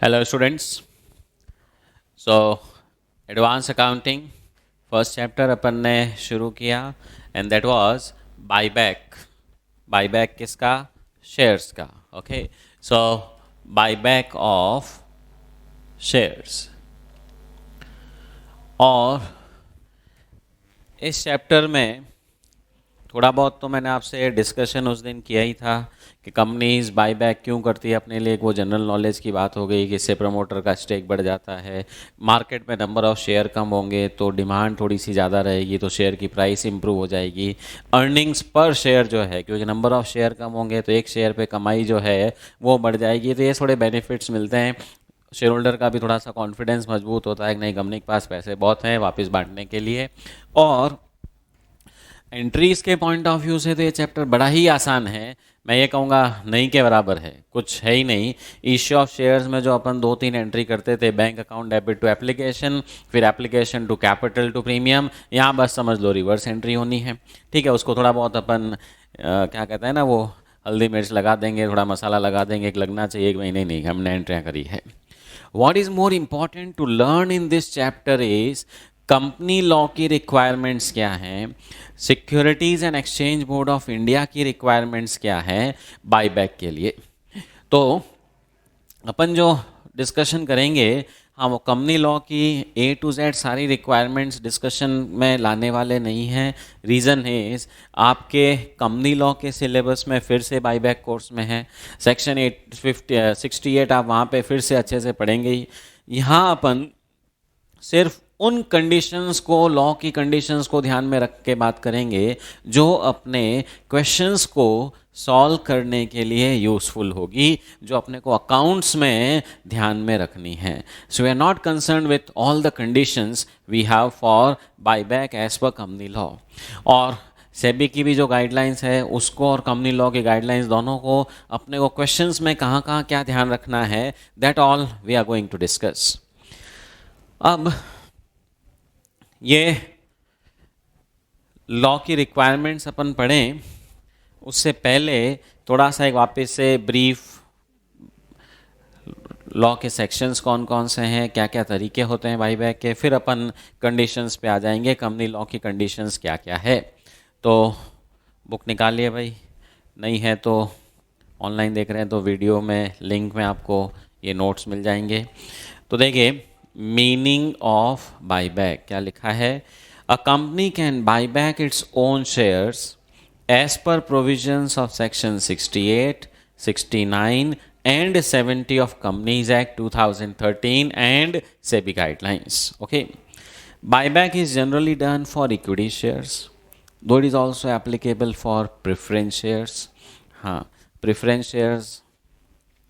Hello students. So advance accounting first chapter अपन ने शुरू किया and that was buyback. Buyback किसका? शेयर्स का। Okay, so buyback of shares. और इस चैप्टर में थोड़ा बहुत तो मैंने आपसे डिस्कशन उस दिन किया ही था कि कंपनीज बायबैक क्यों करती है अपने लिए। वो जनरल नॉलेज की बात हो गई कि इससे प्रमोटर का स्टेक बढ़ जाता है, मार्केट में नंबर ऑफ शेयर कम होंगे तो डिमांड थोड़ी सी ज़्यादा रहेगी तो शेयर की प्राइस इंप्रूव हो जाएगी, अर्निंग्स पर शेयर जो है क्योंकि नंबर ऑफ शेयर कम होंगे तो एक शेयर पे कमाई जो है वो बढ़ जाएगी। तो ये थोड़े बेनिफिट्स मिलते हैं, शेयर होल्डर का भी थोड़ा सा कॉन्फिडेंस मजबूत होता है कि नई कंपनी के पास पैसे बहुत हैं वापस बांटने के लिए। और एंट्रीज के पॉइंट ऑफ व्यू से तो ये चैप्टर बड़ा ही आसान है, मैं ये कहूँगा नहीं के बराबर है, कुछ है ही नहीं। इश्यू ऑफ शेयर्स में जो अपन 2-3 एंट्री करते थे, bank account debit to application, फिर application to capital to premium, यहाँ बस समझ लो रिवर्स एंट्री होनी है। ठीक है, उसको थोड़ा बहुत अपन क्या कहते हैं ना, वो हल्दी मिर्च लगा देंगे, थोड़ा मसाला लगा देंगे कि लगना चाहिए एक महीने नहीं हमने एंट्रियाँ करी है। What is more important to learn in this chapter is company law की रिक्वायरमेंट्स क्या हैं, securities and exchange board of India की रिक्वायरमेंट्स क्या हैं बायबैक के लिए। तो अपन जो डिस्कशन करेंगे, हाँ, वो कंपनी लॉ की ए टू जेड सारी रिक्वायरमेंट्स डिस्कशन में लाने वाले नहीं हैं। रीज़न है आपके कंपनी लॉ के सिलेबस में फिर से बायबैक कोर्स में है, सेक्शन 868 आप वहाँ पे फिर से अच्छे से पढ़ेंगे ही। यहाँ अपन सिर्फ उन कंडीशंस को, लॉ की कंडीशंस को ध्यान में रख के बात करेंगे जो अपने क्वेश्चंस को सॉल्व करने के लिए यूज़फुल होगी, जो अपने को अकाउंट्स में ध्यान में रखनी है। So we are not concern with all the conditions we have for buyback as per company law. और सेबी की भी जो गाइडलाइंस है उसको और कंपनी लॉ की गाइडलाइंस दोनों को अपने को क्वेश्चंस में कहाँ कहाँ क्या ध्यान रखना है, that all we are going to discuss. अब ये लॉ की रिक्वायरमेंट्स अपन पढ़ें उससे पहले थोड़ा सा एक वापस से ब्रीफ, लॉ के सेक्शंस कौन कौन से हैं, क्या क्या तरीके होते हैं बायबैक के, फिर अपन कंडीशंस पे आ जाएंगे, कंपनी लॉ की कंडीशंस क्या क्या है। तो बुक निकालिए भाई, नहीं है तो ऑनलाइन देख रहे हैं तो वीडियो में लिंक में आपको ये नोट्स मिल जाएंगे। तो देखिए, मीनिंग ऑफ बायबैक क्या लिखा है। A company can buy back its own shares as per provisions of section 68, 69 and 70 of Companies Act 2013 and SEBI guidelines. Okay, buyback is generally done for equity shares, though it is also applicable for preference shares. हाँ, preference shares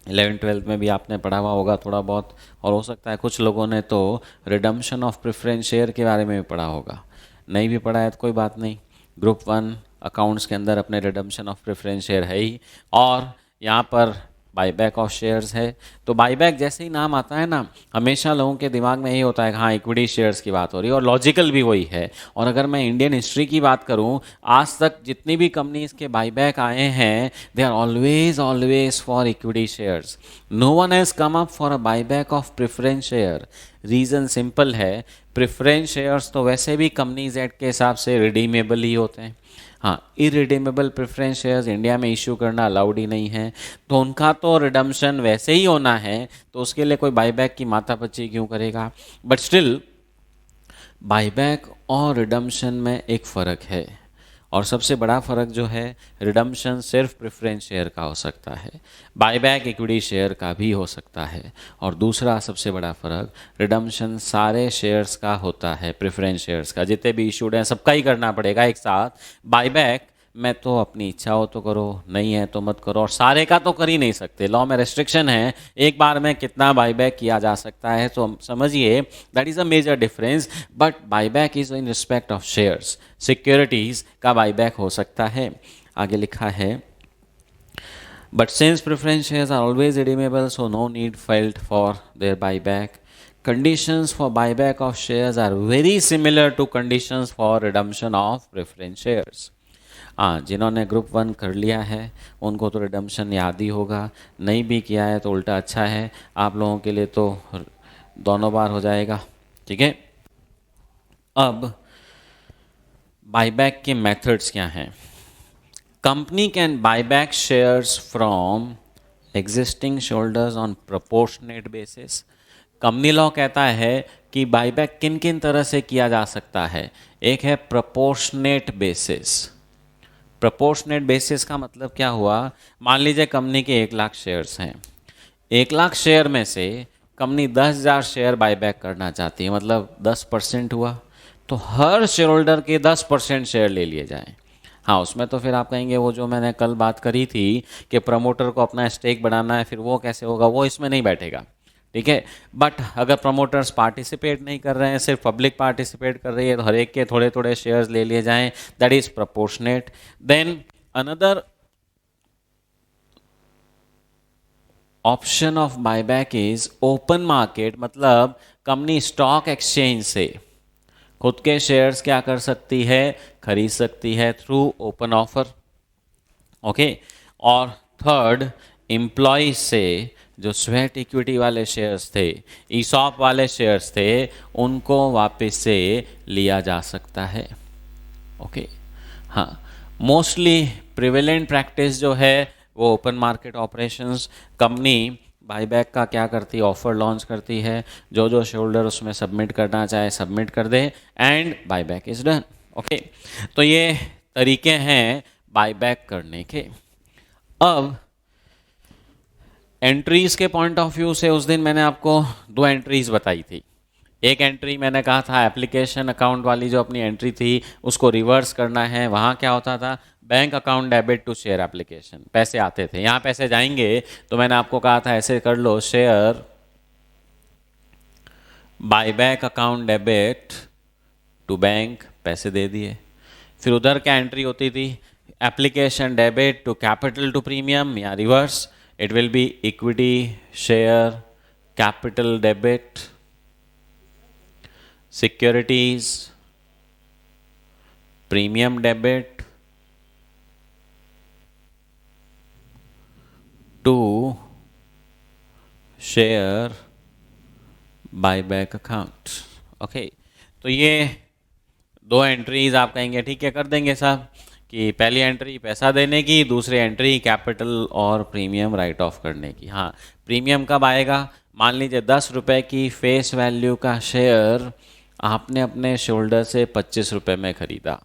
11th-12th में भी आपने पढ़ा हुआ होगा थोड़ा बहुत, और हो सकता है कुछ लोगों ने तो रिडम्पशन ऑफ प्रेफरेंस शेयर के बारे में भी पढ़ा होगा। नहीं भी पढ़ा है तो कोई बात नहीं, ग्रुप 1 अकाउंट्स के अंदर अपने रिडम्पशन ऑफ प्रेफरेंस शेयर है ही, और यहाँ पर बायबैक ऑफ शेयर्स है। तो बायबैक जैसे ही नाम आता है ना, हमेशा लोगों के दिमाग में यही होता है कि हाँ इक्विटी शेयर्स की बात हो रही है, और लॉजिकल भी वही है। और अगर मैं इंडियन हिस्ट्री की बात करूँ, आज तक जितनी भी कंपनीज के बायबैक आए हैं, they are always for equity shares. No one has come up for a buyback of preference share. Reason simple है, प्रेफरेंस शेयर्स तो वैसे भी कंपनीज एक्ट के हिसाब से रिडीमेबल ही होते हैं। हाँ, इरिडीमेबल प्रेफरेंस शेयर्स इंडिया में इशू करना अलाउड ही नहीं है, तो उनका तो रिडम्पशन वैसे ही होना है, तो उसके लिए कोई बायबैक की माथापच्ची क्यों करेगा। बट स्टिल बायबैक और रिडम्पशन में एक फ़र्क है, और सबसे बड़ा फ़र्क जो है, रिडम्पशन सिर्फ प्रेफरेंस शेयर का हो सकता है, बायबैक इक्विटी शेयर का भी हो सकता है। और दूसरा सबसे बड़ा फ़र्क, रिडम्पशन सारे शेयर्स का होता है, प्रेफरेंस शेयर्स का जितने भी इशूड हैं सबका ही करना पड़ेगा एक साथ। बायबैक में तो अपनी इच्छा हो तो करो, नहीं है तो मत करो, और सारे का तो कर ही नहीं सकते, लॉ में रेस्ट्रिक्शन है एक बार में कितना बायबैक किया जा सकता है। तो समझिए that is a major difference. But buyback is in respect of shares, securities का बायबैक हो सकता है। आगे लिखा है, but since preference shares are always redeemable so no need felt for their buyback. Conditions for buyback of shares are very similar to conditions for redemption of preference shares. हाँ, जिन्होंने group 1 कर लिया है उनको तो रिडम्पशन याद ही होगा, नहीं भी किया है तो उल्टा अच्छा है, आप लोगों के लिए तो दोनों बार हो जाएगा। ठीक है, अब बायबैक के मेथड्स क्या हैं? Company can buy back shares from existing shoulders on proportionate basis. Company law कहता है कि बायबैक किन किन तरह से किया जा सकता है। एक है प्रोपोर्शनेट बेसिस। प्रोपोर्शनेट बेसिस का मतलब क्या हुआ? मान लीजिए कंपनी के 1 लाख शेयर्स हैं, 1 लाख शेयर में से कंपनी 10,000 शेयर बायबैक करना चाहती है, मतलब 10% हुआ, तो हर शेयर होल्डर के 10% शेयर ले लिए जाएं। हाँ, उसमें तो फिर आप कहेंगे वो जो मैंने कल बात करी थी कि प्रमोटर को अपना स्टेक बढ़ाना है, फिर वो कैसे होगा, वो इसमें नहीं बैठेगा। ठीक है, बट अगर प्रमोटर्स पार्टिसिपेट नहीं कर रहे हैं, सिर्फ पब्लिक पार्टिसिपेट कर रही है, तो हर एक के थोड़े थोड़े शेयर्स ले लिए जाएं, that is proportionate. Then another option of buyback is open market, मतलब कंपनी स्टॉक एक्सचेंज से खुद के शेयर्स क्या कर सकती है, खरीद सकती है थ्रू ओपन ऑफर। ओके, और थर्ड, एम्प्लॉय से जो स्वेट इक्विटी वाले शेयर्स थे, ईसॉप वाले शेयर्स थे, उनको वापस से लिया जा सकता है। ओके, हाँ, मोस्टली प्रिवेलेंट प्रैक्टिस जो है वो open market operations. Company buyback का क्या करती है, ऑफर लॉन्च करती है, जो जो शेयर होल्डर उसमें सबमिट करना चाहे सबमिट कर दे, and buyback is done. Okay, तो ये तरीके हैं बाईबैक करने के। अब एंट्रीज के पॉइंट ऑफ व्यू से उस दिन मैंने आपको 2 एंट्रीज बताई थी। एक एंट्री मैंने कहा था एप्लीकेशन अकाउंट वाली जो अपनी एंट्री थी उसको रिवर्स करना है। वहाँ क्या होता था, bank account debit to share application, पैसे आते थे, यहाँ पैसे जाएंगे, तो मैंने आपको कहा था ऐसे कर लो, share buyback account debit to bank, पैसे दे दिए। फिर उधर क्या एंट्री होती थी, application debit to capital to premium, या reverse, it will be equity share capital debit securities premium debit to share buyback account. Okay, तो ये 2 एंट्रीज आप कहेंगे ठीक है कर देंगे साहब, कि पहली एंट्री पैसा देने की, दूसरी एंट्री कैपिटल और प्रीमियम राइट ऑफ करने की। हाँ, प्रीमियम कब आएगा, मान लीजिए 10 रुपये की फेस वैल्यू का शेयर आपने अपने शोल्डर से 25 रुपये में ख़रीदा,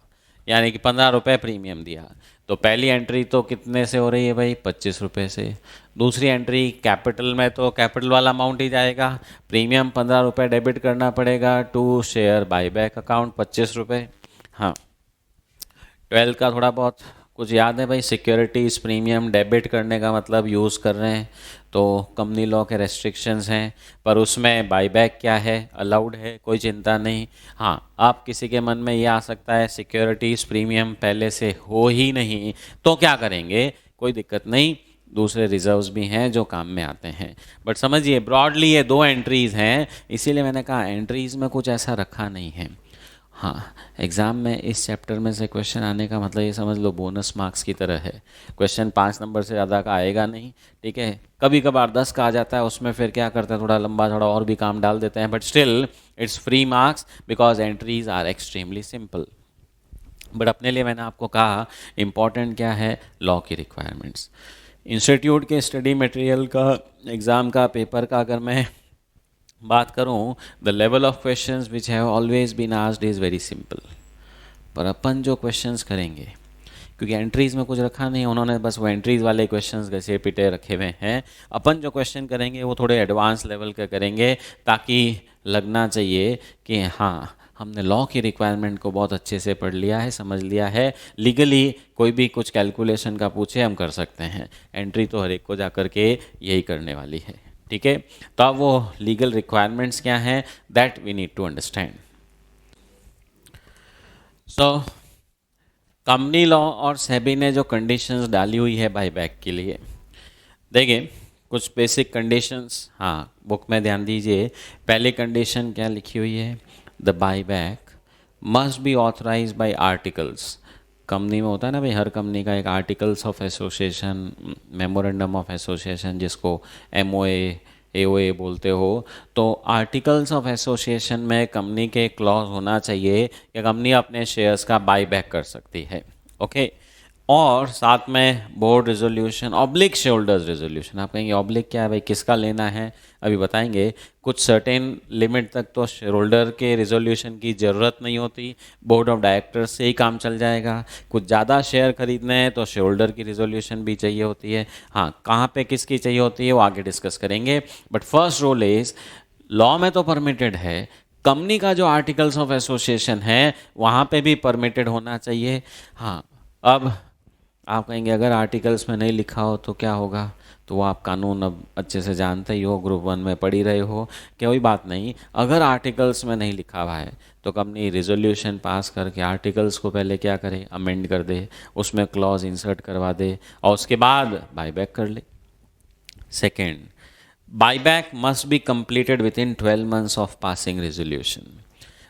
यानी कि 15 रुपये प्रीमियम दिया, तो पहली एंट्री तो कितने से हो रही है भाई, 25 रुपये से। दूसरी एंट्री कैपिटल में तो कैपिटल वाला अमाउंट ही जाएगा, प्रीमियम 15 रुपये डेबिट करना पड़ेगा टू शेयर बायबैक अकाउंट 25 रुपये। हाँ, 12 का थोड़ा बहुत कुछ याद है भाई, सिक्योरिटीज़ प्रीमियम डेबिट करने का मतलब यूज़ कर रहे हैं, तो कंपनी लॉ के रेस्ट्रिक्शंस हैं, पर उसमें बायबैक क्या है, अलाउड है, कोई चिंता नहीं। हाँ, आप किसी के मन में ये आ सकता है सिक्योरिटीज़ प्रीमियम पहले से हो ही नहीं तो क्या करेंगे, कोई दिक्कत नहीं, दूसरे रिजर्व्स भी हैं जो काम में आते हैं। बट समझिए ब्रॉडली ये 2 एंट्रीज़ हैं, इसीलिए मैंने कहा एंट्रीज़ में कुछ ऐसा रखा नहीं है। हाँ, एग्ज़ाम में इस चैप्टर में से क्वेश्चन आने का मतलब ये समझ लो बोनस मार्क्स की तरह है। क्वेश्चन 5 नंबर से ज़्यादा का आएगा नहीं, ठीक है, कभी कभार 10 का आ जाता है, उसमें फिर क्या करते हैं, थोड़ा लंबा थोड़ा और भी काम डाल देते हैं, but still it's free marks because entries are extremely simple. But अपने लिए मैंने आपको कहा इम्पॉर्टेंट क्या है, लॉ की रिक्वायरमेंट्स। इंस्टीट्यूट के स्टडी मटेरियल का, एग्ज़ाम का, पेपर का अगर मैं बात करूं, the level of questions which have always been asked is very simple. पर अपन जो क्वेश्चंस करेंगे, क्योंकि एंट्रीज़ में कुछ रखा नहीं, उन्होंने बस वो एंट्रीज़ वाले क्वेश्चंस घसे पिटे रखे हुए हैं, अपन जो क्वेश्चन करेंगे वो थोड़े एडवांस लेवल के करेंगे, ताकि लगना चाहिए कि हाँ हमने लॉ की रिक्वायरमेंट को बहुत अच्छे से पढ़ लिया है, समझ लिया है, लीगली कोई भी कुछ कैलकुलेशन का पूछे हम कर सकते हैं, एंट्री तो हर एक को जा कर के यही करने वाली है। ठीक है, तो अब वो लीगल रिक्वायरमेंट्स क्या हैं, that we need to understand. So company law और सेबी ने जो कंडीशंस डाली हुई है बायबैक के लिए, देखिए कुछ बेसिक कंडीशंस, हाँ बुक में ध्यान दीजिए। पहली कंडीशन क्या लिखी हुई है, the buyback must be authorised bye articles company में होता है ना भाई, हर कंपनी का एक articles of association, memorandum of association, जिसको MOA AOA बोलते हो। तो आर्टिकल्स ऑफ एसोसिएशन में कंपनी के क्लॉज होना चाहिए कि कंपनी अपने शेयर्स का बाई बैक कर सकती है। ओके, और साथ में board resolution oblique share holders resolution. आप कहेंगे ऑब्लिक क्या है भाई, किसका लेना है, अभी बताएंगे। कुछ सर्टेन लिमिट तक तो शेयर होल्डर के रेजोल्यूशन की ज़रूरत नहीं होती, बोर्ड ऑफ डायरेक्टर्स से ही काम चल जाएगा। कुछ ज़्यादा शेयर खरीदने हैं तो शेयर होल्डर की रेजोल्यूशन भी चाहिए होती है। हाँ, कहाँ पे किसकी चाहिए होती है वो आगे डिस्कस करेंगे। But first rule is, law में तो परमिटेड है, कंपनी का जो आर्टिकल्स ऑफ एसोसिएशन है वहाँ पे भी परमिटेड होना चाहिए। हाँ, अब आप कहेंगे अगर आर्टिकल्स में नहीं लिखा हो तो क्या होगा, तो वो आप कानून अब अच्छे से जानते ही हो, ग्रुप 1 में पढ़ी रहे हो, कोई बात नहीं। अगर आर्टिकल्स में नहीं लिखा हुआ है तो कंपनी रिजोल्यूशन पास करके आर्टिकल्स को पहले क्या करे, अमेंड कर दे, उसमें क्लॉज इंसर्ट करवा दे और उसके बाद बाईबैक कर ले। Second, buyback must be completed with in 12 months of passing resolution.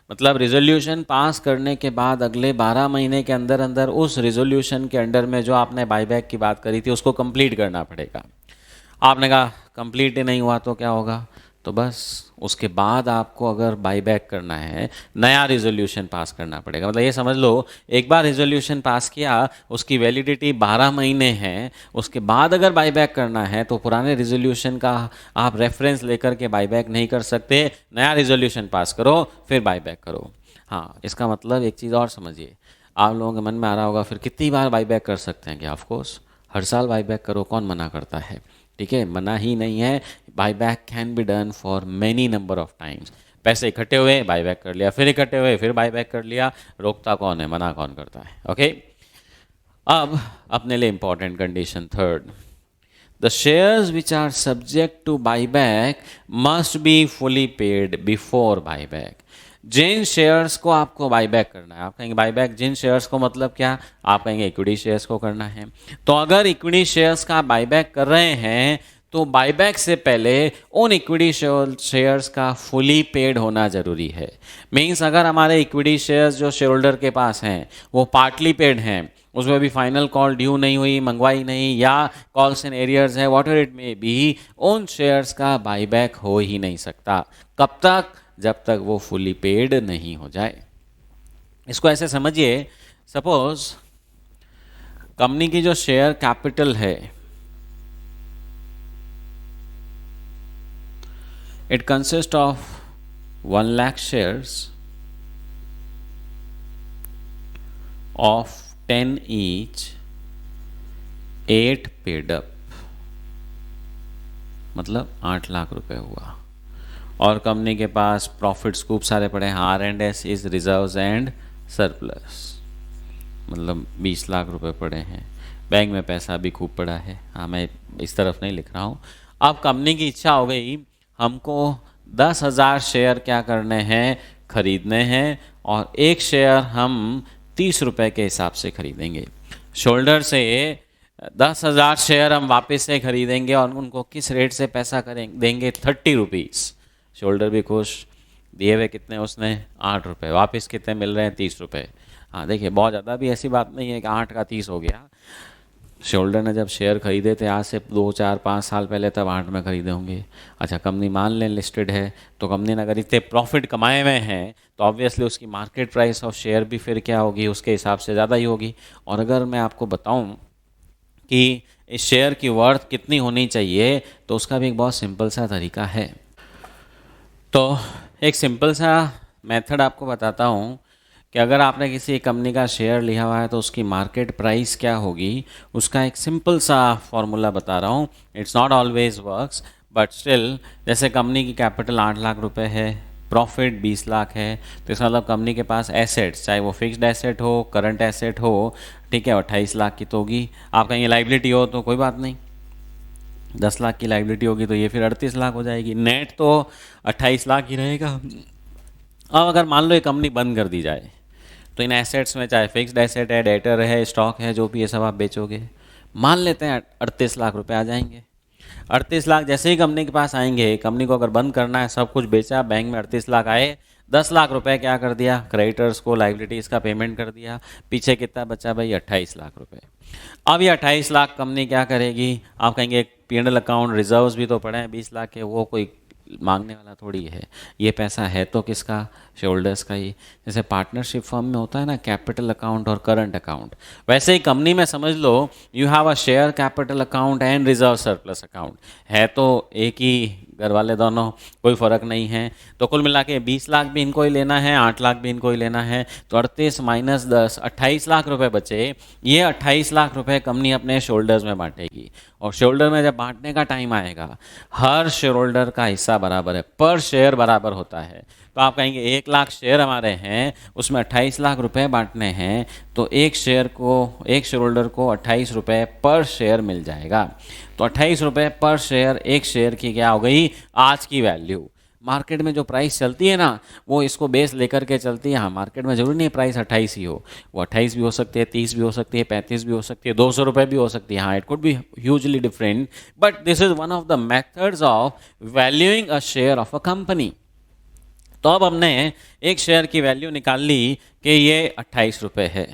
मतलब रिजोल्यूशन पास करने के बाद अगले 12 महीने के अंदर अंदर उस रिजोल्यूशन के अंडर में जो आपने बाईबैक की बात करी थी उसको कंप्लीट करना पड़ेगा। आपने कहा कंप्लीट ही नहीं हुआ तो क्या होगा, तो बस उसके बाद आपको अगर बाईबैक करना है, नया रिजोल्यूशन पास करना पड़ेगा। मतलब ये समझ लो, एक बार रिजोल्यूशन पास किया, उसकी वैलिडिटी 12 महीने है, उसके बाद अगर बाईबैक करना है तो पुराने रिजोल्यूशन का आप रेफरेंस लेकर के बाईबैक नहीं कर सकते, नया रिजोल्यूशन पास करो फिर बाईबैक करो। हाँ, इसका मतलब एक चीज़ और समझिए, आप लोगों के मन में आ रहा होगा फिर कितनी बार बाईबैक कर सकते हैं, क्या ऑफकोर्स हर साल बाईबैक करो, कौन मना करता है। ठीक है, मना ही नहीं है, buyback can be done for many number of times. पैसे इकट्ठे हुए बाईबैक कर लिया, फिर इकट्ठे हुए फिर बाईबैक कर लिया, रोकता कौन है, मना कौन करता है। ओके, अब अपने लिए important condition third, the shares which are subject to buyback must be fully paid before buyback. जिन शेयर्स को आपको बाईबैक करना है, आप कहेंगे बाईबैक जिन शेयर्स को मतलब क्या, आप कहेंगे इक्विटी शेयर्स को करना है। तो अगर इक्विटी शेयर्स का बाईबैक कर रहे हैं तो बाईबैक से पहले उन इक्विटी शेयर्स का फुली पेड होना ज़रूरी है। मीन्स अगर हमारे इक्विटी शेयर्स जो शेयर होल्डर के पास हैं वो पार्टली पेड हैं, उसमें भी फाइनल कॉल ड्यू नहीं हुई, मंगवाई नहीं, या कॉल्स एंड एरियर्स है, what ever it may be, उन शेयर्स का बाईबैक हो ही नहीं सकता। कब तक, जब तक वो फुली पेड नहीं हो जाए। इसको ऐसे समझिए, सपोज कंपनी की जो शेयर कैपिटल है, it consist of 1 lakh shares of 10 each, 8 paid up, मतलब 8 लाख रुपए हुआ। और कंपनी के पास प्रॉफिट्स खूब सारे पड़े हैं, R&S is reserves and surplus, मतलब 20 लाख रुपए पड़े हैं। बैंक में पैसा भी खूब पड़ा है। हाँ, मैं इस तरफ नहीं लिख रहा हूँ। अब कंपनी की इच्छा हो गई, हमको 10,000 शेयर क्या करने हैं, खरीदने हैं, और एक शेयर हम 30 रुपये के हिसाब से खरीदेंगे। शोल्डर से 10,000 शेयर हम वापस से खरीदेंगे और उनको किस रेट से पैसा करेंगे, देंगे 30 रुपीज़। शोल्डर भी खुश, दिए हुए कितने उसने, 8 रुपये, वापस कितने मिल रहे हैं, 30 रुपये। हाँ देखिए, बहुत ज़्यादा भी ऐसी बात नहीं है कि 8 का 30 हो गया। शोल्डर ने जब शेयर खरीदे थे आज से 2, 4, 5 साल पहले, तब 8 में खरीदे होंगे। अच्छा, कंपनी मान लें लिस्टेड है, तो कंपनी ने अगर इतने प्रॉफिट कमाए हुए हैं तो ऑब्वियसली उसकी मार्केट प्राइस ऑफ शेयर भी फिर क्या होगी, उसके हिसाब से ज़्यादा ही होगी। और अगर मैं आपको बताऊं कि इस शेयर की वर्थ कितनी होनी चाहिए, तो उसका भी एक बहुत सिंपल सा तरीका है। तो एक सिंपल सा मेथड आपको बताता हूँ कि अगर आपने किसी कंपनी का शेयर लिया हुआ है तो उसकी मार्केट प्राइस क्या होगी, उसका एक सिंपल सा फॉर्मूला बता रहा हूँ। It's not always works, but still, जैसे कंपनी की कैपिटल 8 लाख रुपए है, प्रॉफिट 20 लाख है, तो इसका मतलब कंपनी के पास एसेट्स, चाहे वो फिक्स्ड एसेट हो, करंट एसेट हो, ठीक है, 28 लाख की तो होगी। आप कहेंगे लाइबिलिटी हो तो कोई बात नहीं, 10 लाख की लाइबिलिटी होगी तो ये फिर 38 लाख हो जाएगी, नेट तो 28 लाख ही रहेगा। अब अगर मान लो ये कंपनी बंद कर दी जाए, तो इन एसेट्स में चाहे फिक्स्ड एसेट है, डेटर है, स्टॉक है, जो भी ये सब आप बेचोगे, मान लेते हैं 38 लाख रुपए आ जाएंगे। 38 लाख जैसे ही कंपनी के पास आएंगे, कंपनी को अगर बंद करना है, सब कुछ बेचा, बैंक में 38 लाख आए, 10 लाख रुपए क्या कर दिया, क्रेडिटर्स को लाइबिलिटीज़ का पेमेंट कर दिया, पीछे कितना बचा भाई, 28 लाख रुपए। अब ये 28 लाख कंपनी क्या करेगी, आप कहेंगे P&L अकाउंट रिजर्व्स भी तो पड़े हैं 20 लाख के, वो कोई मांगने वाला थोड़ी है, ये पैसा है तो किसका, शेयरहोल्डर्स का ही। जैसे पार्टनरशिप फर्म में होता है ना कैपिटल अकाउंट और करंट अकाउंट, वैसे ही कंपनी में समझ लो you have a share capital account and reserve surplus account, है तो एक ही घर वाले दोनों, कोई फ़र्क नहीं है। तो कुल मिला के 20 लाख भी इनको ही लेना है, 8 लाख भी इनको ही लेना है, तो 38 माइनस 10 28 लाख रुपए बचे। ये 28 लाख रुपए कंपनी अपने शोल्डर्स में बांटेगी, और शोल्डर में जब बांटने का टाइम आएगा, हर शेयर होल्डर का हिस्सा बराबर है, पर शेयर बराबर होता है। तो आप कहेंगे 1 लाख शेयर हमारे हैं, उसमें 28 लाख रुपए बांटने हैं, तो एक शेयर होल्डर को 28 रुपये पर शेयर मिल जाएगा। तो 28 रुपये पर शेयर, एक शेयर की क्या हो गई, आज की वैल्यू। मार्केट में जो प्राइस चलती है ना, वो इसको बेस लेकर के चलती है। हाँ, मार्केट में जरूरी नहीं प्राइस 28 ही हो, वो 28 भी हो सकती है, 30 भी हो सकती है, 35 भी हो सकती है, 200 रुपये भी हो सकती है। हाँ, it could be hugely different, but this is one of the methods of valuing a share of a company. तो अब हमने एक शेयर की वैल्यू निकाल ली कि ये 28 रुपये है,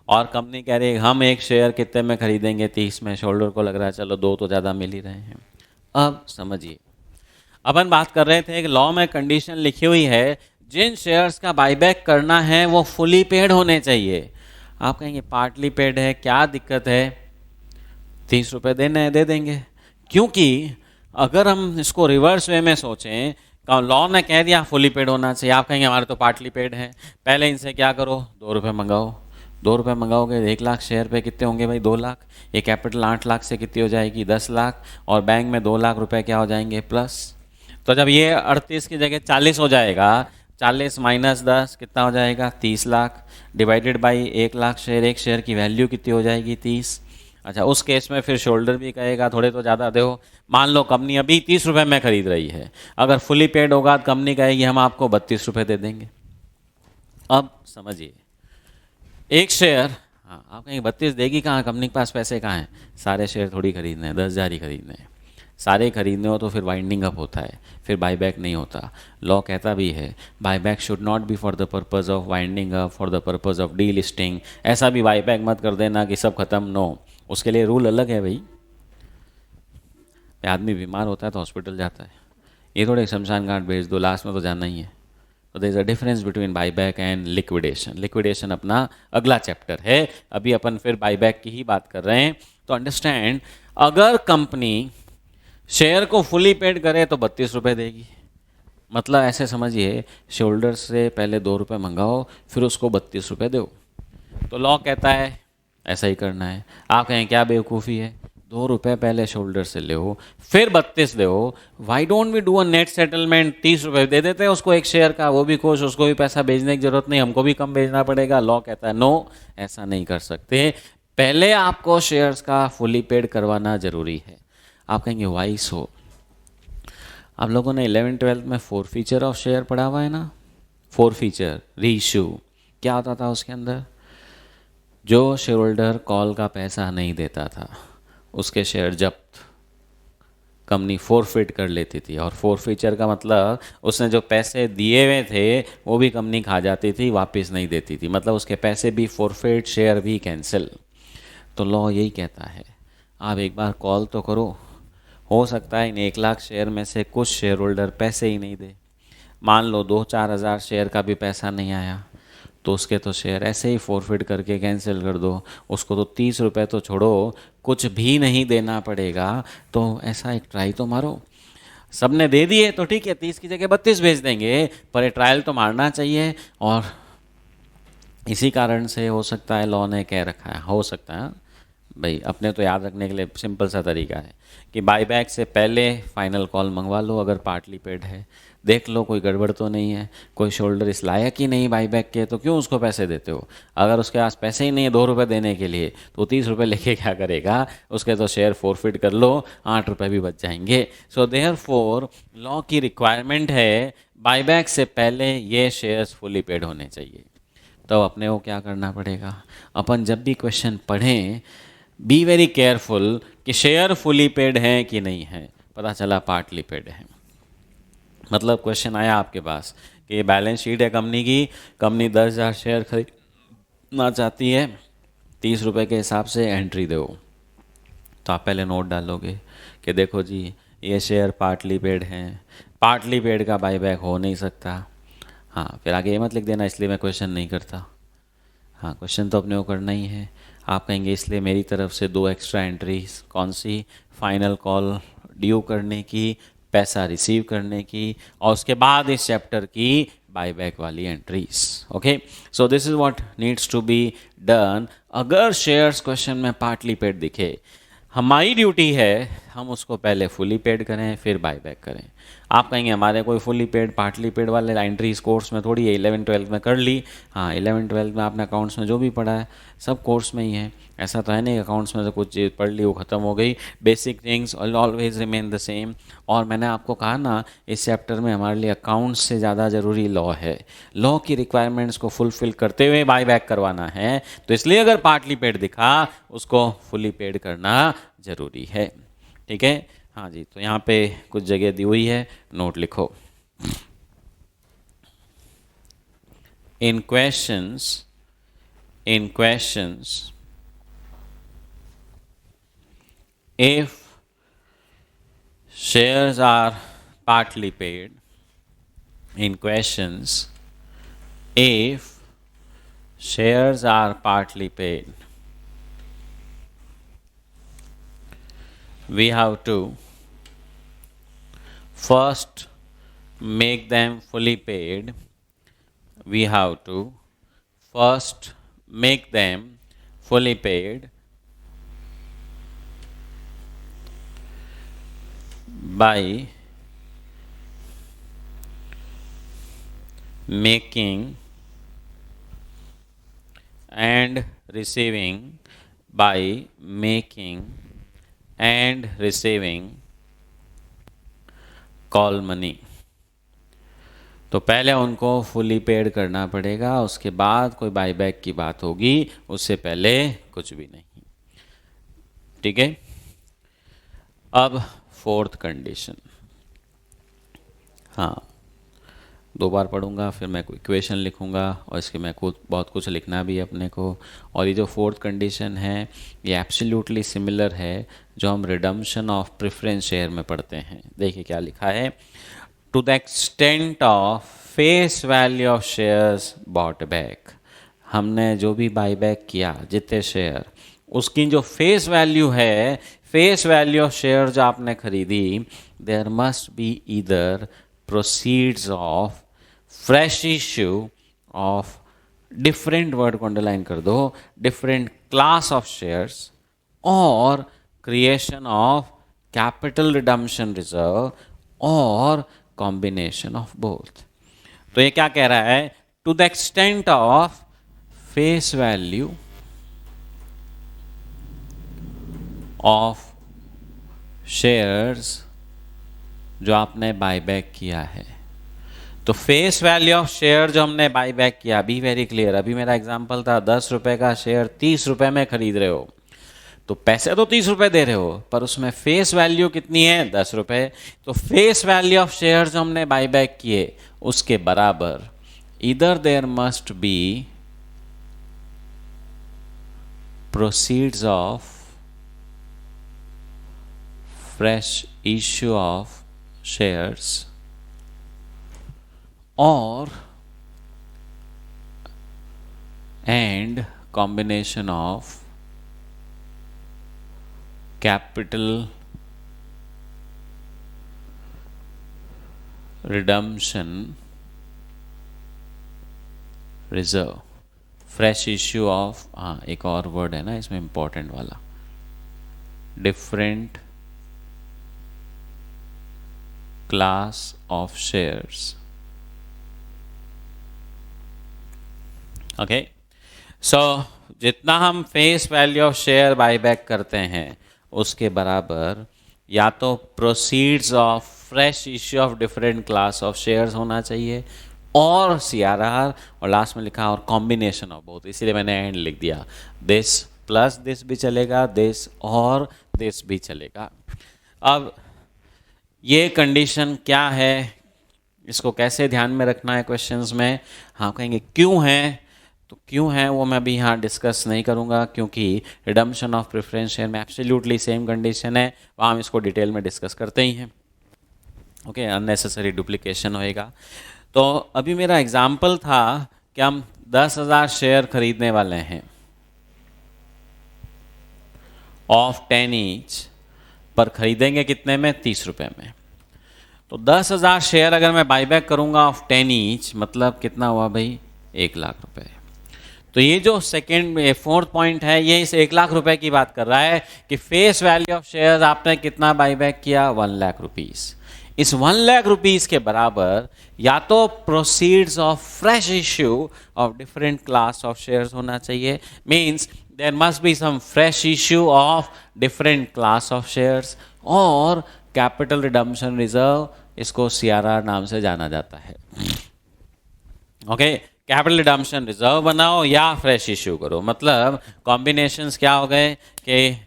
और कंपनी कह रही है हम एक शेयर कितने में खरीदेंगे, 30 में। शोल्डर को लग रहा है चलो 2 तो ज़्यादा मिल ही रहे हैं। अब समझिए, अपन बात कर रहे थे कि लॉ में कंडीशन लिखी हुई है, जिन शेयर्स का बाईबैक करना है वो फुली पेड होने चाहिए। आप कहेंगे पार्टली पेड है, क्या दिक्कत है, 30 रुपये देने हैं, दे देंगे। क्योंकि अगर हम इसको रिवर्स वे में सोचें, लॉ ने कह दिया फुली पेड होना चाहिए, आप कहेंगे हमारे तो पार्टली पेड है, पहले इनसे क्या करो, 2 रुपये मंगाओ। 2 रुपये मंगाओगे 1 लाख शेयर पे कितने होंगे भाई, 2 लाख। ये कैपिटल 8 लाख से कितनी हो जाएगी, 10 लाख, और बैंक में 2 लाख रुपए क्या हो जाएंगे, प्लस। तो जब ये 38 की जगह 40 हो जाएगा, 40 माइनस 10 कितना हो जाएगा, 30 lakh, divided by 1 lakh share, एक शेयर की वैल्यू कितनी हो जाएगी, 30। अच्छा, उस केस में फिर शोल्डर भी कहेगा थोड़े तो ज़्यादा दो। मान लो कंपनी अभी 30 रुपये में खरीद रही है, अगर फुली पेड होगा तो कंपनी कहेगी हम आपको 32 रुपये दे देंगे। अब समझिए, एक शेयर, हाँ आप कहेंगे 32 देगी कहाँ, कंपनी के पास पैसे कहाँ हैं, सारे शेयर थोड़ी खरीदने हैं, 10,000 ही खरीदने हैं। सारे खरीदने हो तो फिर वाइंडिंग अप होता है, फिर बाईबैक नहीं होता। लॉ कहता भी है buyback should not be for the purpose of winding up, for the purpose of D listing. ऐसा भी बाईबैक मत कर देना कि सब खत्म, नो, उसके लिए रूल अलग है भाई। आदमी बीमार होता है तो हॉस्पिटल जाता है, ये थोड़े शमशान घाट भेज दो, लास्ट में तो जाना ही है। तो there is a difference between buyback and liquidation. Liquidation अपना अगला चैप्टर है, अभी अपन फिर बाईबैक की ही बात कर रहे हैं। तो अंडरस्टैंड, अगर कंपनी शेयर को फुली पेड करे तो 32 रुपये देगी। मतलब ऐसे समझिए, शोल्डर से पहले 2 रुपये मंगाओ, फिर उसको 32 रुपये दो। तो लॉ कहता है ऐसा ही करना है। आप कहें क्या बेवकूफ़ी है, 2 रुपये पहले शोल्डर से लो, फिर 32 दो। Why don't we do a net settlement, 30 रुपये दे देते हैं उसको एक शेयर का, वो भी खुश, उसको भी पैसा भेजने की जरूरत नहीं, हमको भी कम भेजना पड़ेगा। लॉ कहता है नो, ऐसा नहीं कर सकते, पहले आपको शेयर्स का फुली पेड करवाना जरूरी है। आप कहेंगे वाई सो, आप लोगों ने 11th-12th में 4 फीचर ऑफ शेयर पढ़ा हुआ है ना, 4 फीचर रीइश्यू। क्या होता था उसके अंदर, जो शेयर होल्डर कॉल का पैसा नहीं देता था उसके शेयर जब्त कंपनी फोरफिट कर लेती थी। और फोरफीचर का मतलब उसने जो पैसे दिए हुए थे वो भी कंपनी खा जाती थी, वापस नहीं देती थी, मतलब उसके पैसे भी फोरफिट, शेयर भी कैंसिल। तो लॉ यही कहता है आप एक बार कॉल तो करो, हो सकता है इन 1 लाख शेयर में से कुछ शेयर होल्डर पैसे ही नहीं दे, मान लो 2-4 हज़ार शेयर का भी पैसा नहीं आया, तो उसके तो शेयर ऐसे ही फोरफिट करके कैंसिल कर दो, उसको तो 30 रुपये तो छोड़ो, कुछ भी नहीं देना पड़ेगा। तो ऐसा एक ट्राई तो मारो। सबने दे दिए तो ठीक है, 30 की जगह 32 भेज देंगे, पर ये ट्रायल तो मारना चाहिए। और इसी कारण से हो सकता है लॉ ने कह रखा है, हो सकता है भाई, अपने तो याद रखने के लिए सिंपल सा तरीका है कि बाईबैक से पहले फाइनल कॉल मंगवा लो, अगर पार्टली पेड है, देख लो कोई गड़बड़ तो नहीं है, कोई शोल्डर इस लायक ही नहीं बाईबैक के, तो क्यों उसको पैसे देते हो। अगर उसके पास पैसे ही नहीं है 2 रुपये देने के लिए, तो 30 रुपये लेके क्या करेगा, उसके तो शेयर फोरफिट कर लो, 8 रुपये भी बच जाएंगे। सो देयरफॉर लॉ की रिक्वायरमेंट है बाईबैक से पहले ये शेयर्स फुली पेड होने चाहिए। तो अपने को क्या करना पड़ेगा, अपन जब भी क्वेश्चन पढ़ें, बी वेरी केयरफुल कि शेयर फुली पेड हैं कि नहीं है, पता चला पार्टली पेड है। मतलब क्वेश्चन आया आपके पास कि बैलेंस शीट है कंपनी की, कंपनी 10,000 शेयर खरीदना चाहती है, 30 रुपये के हिसाब से एंट्री दो। तो आप पहले नोट डालोगे कि देखो जी ये शेयर पार्टली पेड हैं, पार्टली पेड का बाईबैक हो नहीं सकता। हाँ, फिर आगे ये मत लिख देना इसलिए मैं क्वेश्चन नहीं करता। हाँ, क्वेश्चन तो अपने को करना ही है। आप कहेंगे इसलिए मेरी तरफ से 2 एक्स्ट्रा एंट्रीज, कौन सी, फाइनल कॉल ड्यू करने की, पैसा रिसीव करने की, और उसके बाद इस चैप्टर की बाईबैक वाली entries. Okay, so this is what needs to be done. अगर शेयर्स क्वेश्चन में पार्टली पेड दिखे, हमारी ड्यूटी है हम उसको पहले फुली पेड करें फिर बाईबैक करें। आप कहेंगे हमारे कोई फुली पेड पार्टली पेड वाले एंट्रीज कोर्स में थोड़ी है, 11-12 में कर ली। हाँ, 11-12 में आपने अकाउंट्स में जो भी पढ़ा है सब कोर्स में ही है। ऐसा तो है नहीं अकाउंट्स में से कुछ चीज़ पढ़ ली वो ख़त्म हो गई। Basic things always remain the same. और मैंने आपको कहा ना इस चैप्टर में हमारे लिए अकाउंट्स से ज़्यादा ज़रूरी लॉ है। लॉ की रिक्वायरमेंट्स को फुलफिल करते हुए बाईबैक करवाना है, तो इसलिए अगर पार्टली पेड दिखा उसको फुली पेड करना ज़रूरी है। ठीक है, हाँ जी। तो यहाँ पे कुछ जगह दी हुई है, नोट लिखो। इन questions if shares are partly paid, in questions if shares are partly paid, we have to first make them fully paid. We have to first make them fully paid by making and receiving call money. तो पहले उनको fully paid करना पड़ेगा, उसके बाद कोई buyback की बात होगी, उससे पहले कुछ भी नहीं। ठीक है, अब फोर्थ कंडीशन। हाँ, 2 बार पढ़ूंगा फिर मैं इक्वेशन लिखूंगा और इसके मैं बहुत कुछ लिखना भी है अपने को। और ये जो फोर्थ कंडीशन है ये एब्सोल्युटली सिमिलर है जो हम रिडम्पशन ऑफ प्रेफरेंस शेयर में पढ़ते हैं। देखिए क्या लिखा है, to the extent of face value of shares bought back. हमने जो भी बाई बैक किया जितने शेयर, उसकी जो फेस वैल्यू है, फेस वैल्यू ऑफ शेयर जो आपने खरीदी, there must be either proceeds of fresh issue of, different word को अंडरलाइन कर दो, डिफरेंट क्लास ऑफ शेयर्स, और creation of capital redemption reserve, और कॉम्बिनेशन ऑफ बोथ। तो ये क्या कह रहा है, to the extent of face value of shares जो आपने बाईबैक किया है। तो फेस वैल्यू ऑफ शेयर जो हमने बाईबैक किया, बी वेरी क्लियर। अभी मेरा एग्जांपल था 10 रुपए का शेयर 30 रुपए में खरीद रहे हो, तो पैसे तो 30 रुपए दे रहे हो पर उसमें फेस वैल्यू कितनी है, 10 रुपए। तो फेस वैल्यू ऑफ शेयर जो हमने बाईबैक किए उसके बराबर इधर there must be proceeds of fresh issue of shares, और and combination of capital redemption reserve. Fresh issue of, हाँ एक और वर्ड है ना इसमें इंपॉर्टेंट वाला, different class of shares. Okay, so जितना हम face value of share buyback करते हैं उसके बराबर या तो proceeds of fresh issue of different class of shares होना चाहिए, और CRR, और लास्ट में लिखा और कॉम्बिनेशन ऑफ बोथ, इसीलिए मैंने एंड लिख दिया। दिस प्लस दिस भी चलेगा, दिस और दिस भी चलेगा। अब ये कंडीशन क्या है, इसको कैसे ध्यान में रखना है क्वेश्चंस में। हाँ कहेंगे क्यों है, तो क्यों है वो मैं भी यहाँ डिस्कस नहीं करूँगा, क्योंकि रिडम्पशन ऑफ प्रेफरेंस शेयर में एब्सोल्युटली सेम कंडीशन है, वहाँ हम इसको डिटेल में डिस्कस करते ही हैं। ओके, अननेसेसरी डुप्लीकेशन होएगा। तो अभी मेरा एग्जाम्पल था कि हम 10,000 शेयर खरीदने वाले हैं ऑफ 10 ईच, पर खरीदेंगे कितने में, 30 रुपये में। तो 10,000 शेयर अगर मैं बाईबैक करूंगा ऑफ 10 ईच, मतलब कितना हुआ भाई, 1,00,000 रुपये। तो ये जो सेकेंड फोर्थ पॉइंट है, ये इस 1,00,000 रुपये की बात कर रहा है कि फेस वैल्यू ऑफ शेयर्स आपने कितना बाईबैक किया, 1,00,000 रुपीज़। इस 1,00,000 रुपीज़ के बराबर या तो proceeds of fresh issue of different class of shares होना चाहिए, means there must be some fresh issue of different class of shares, और कैपिटल रिडम्पशन रिजर्व, इसको सीआरआर नाम से जाना जाता है। ओके, कैपिटल रिडम्पशन रिजर्व बनाओ या फ्रेश इश्यू करो, मतलब कॉम्बिनेशंस क्या हो गए कि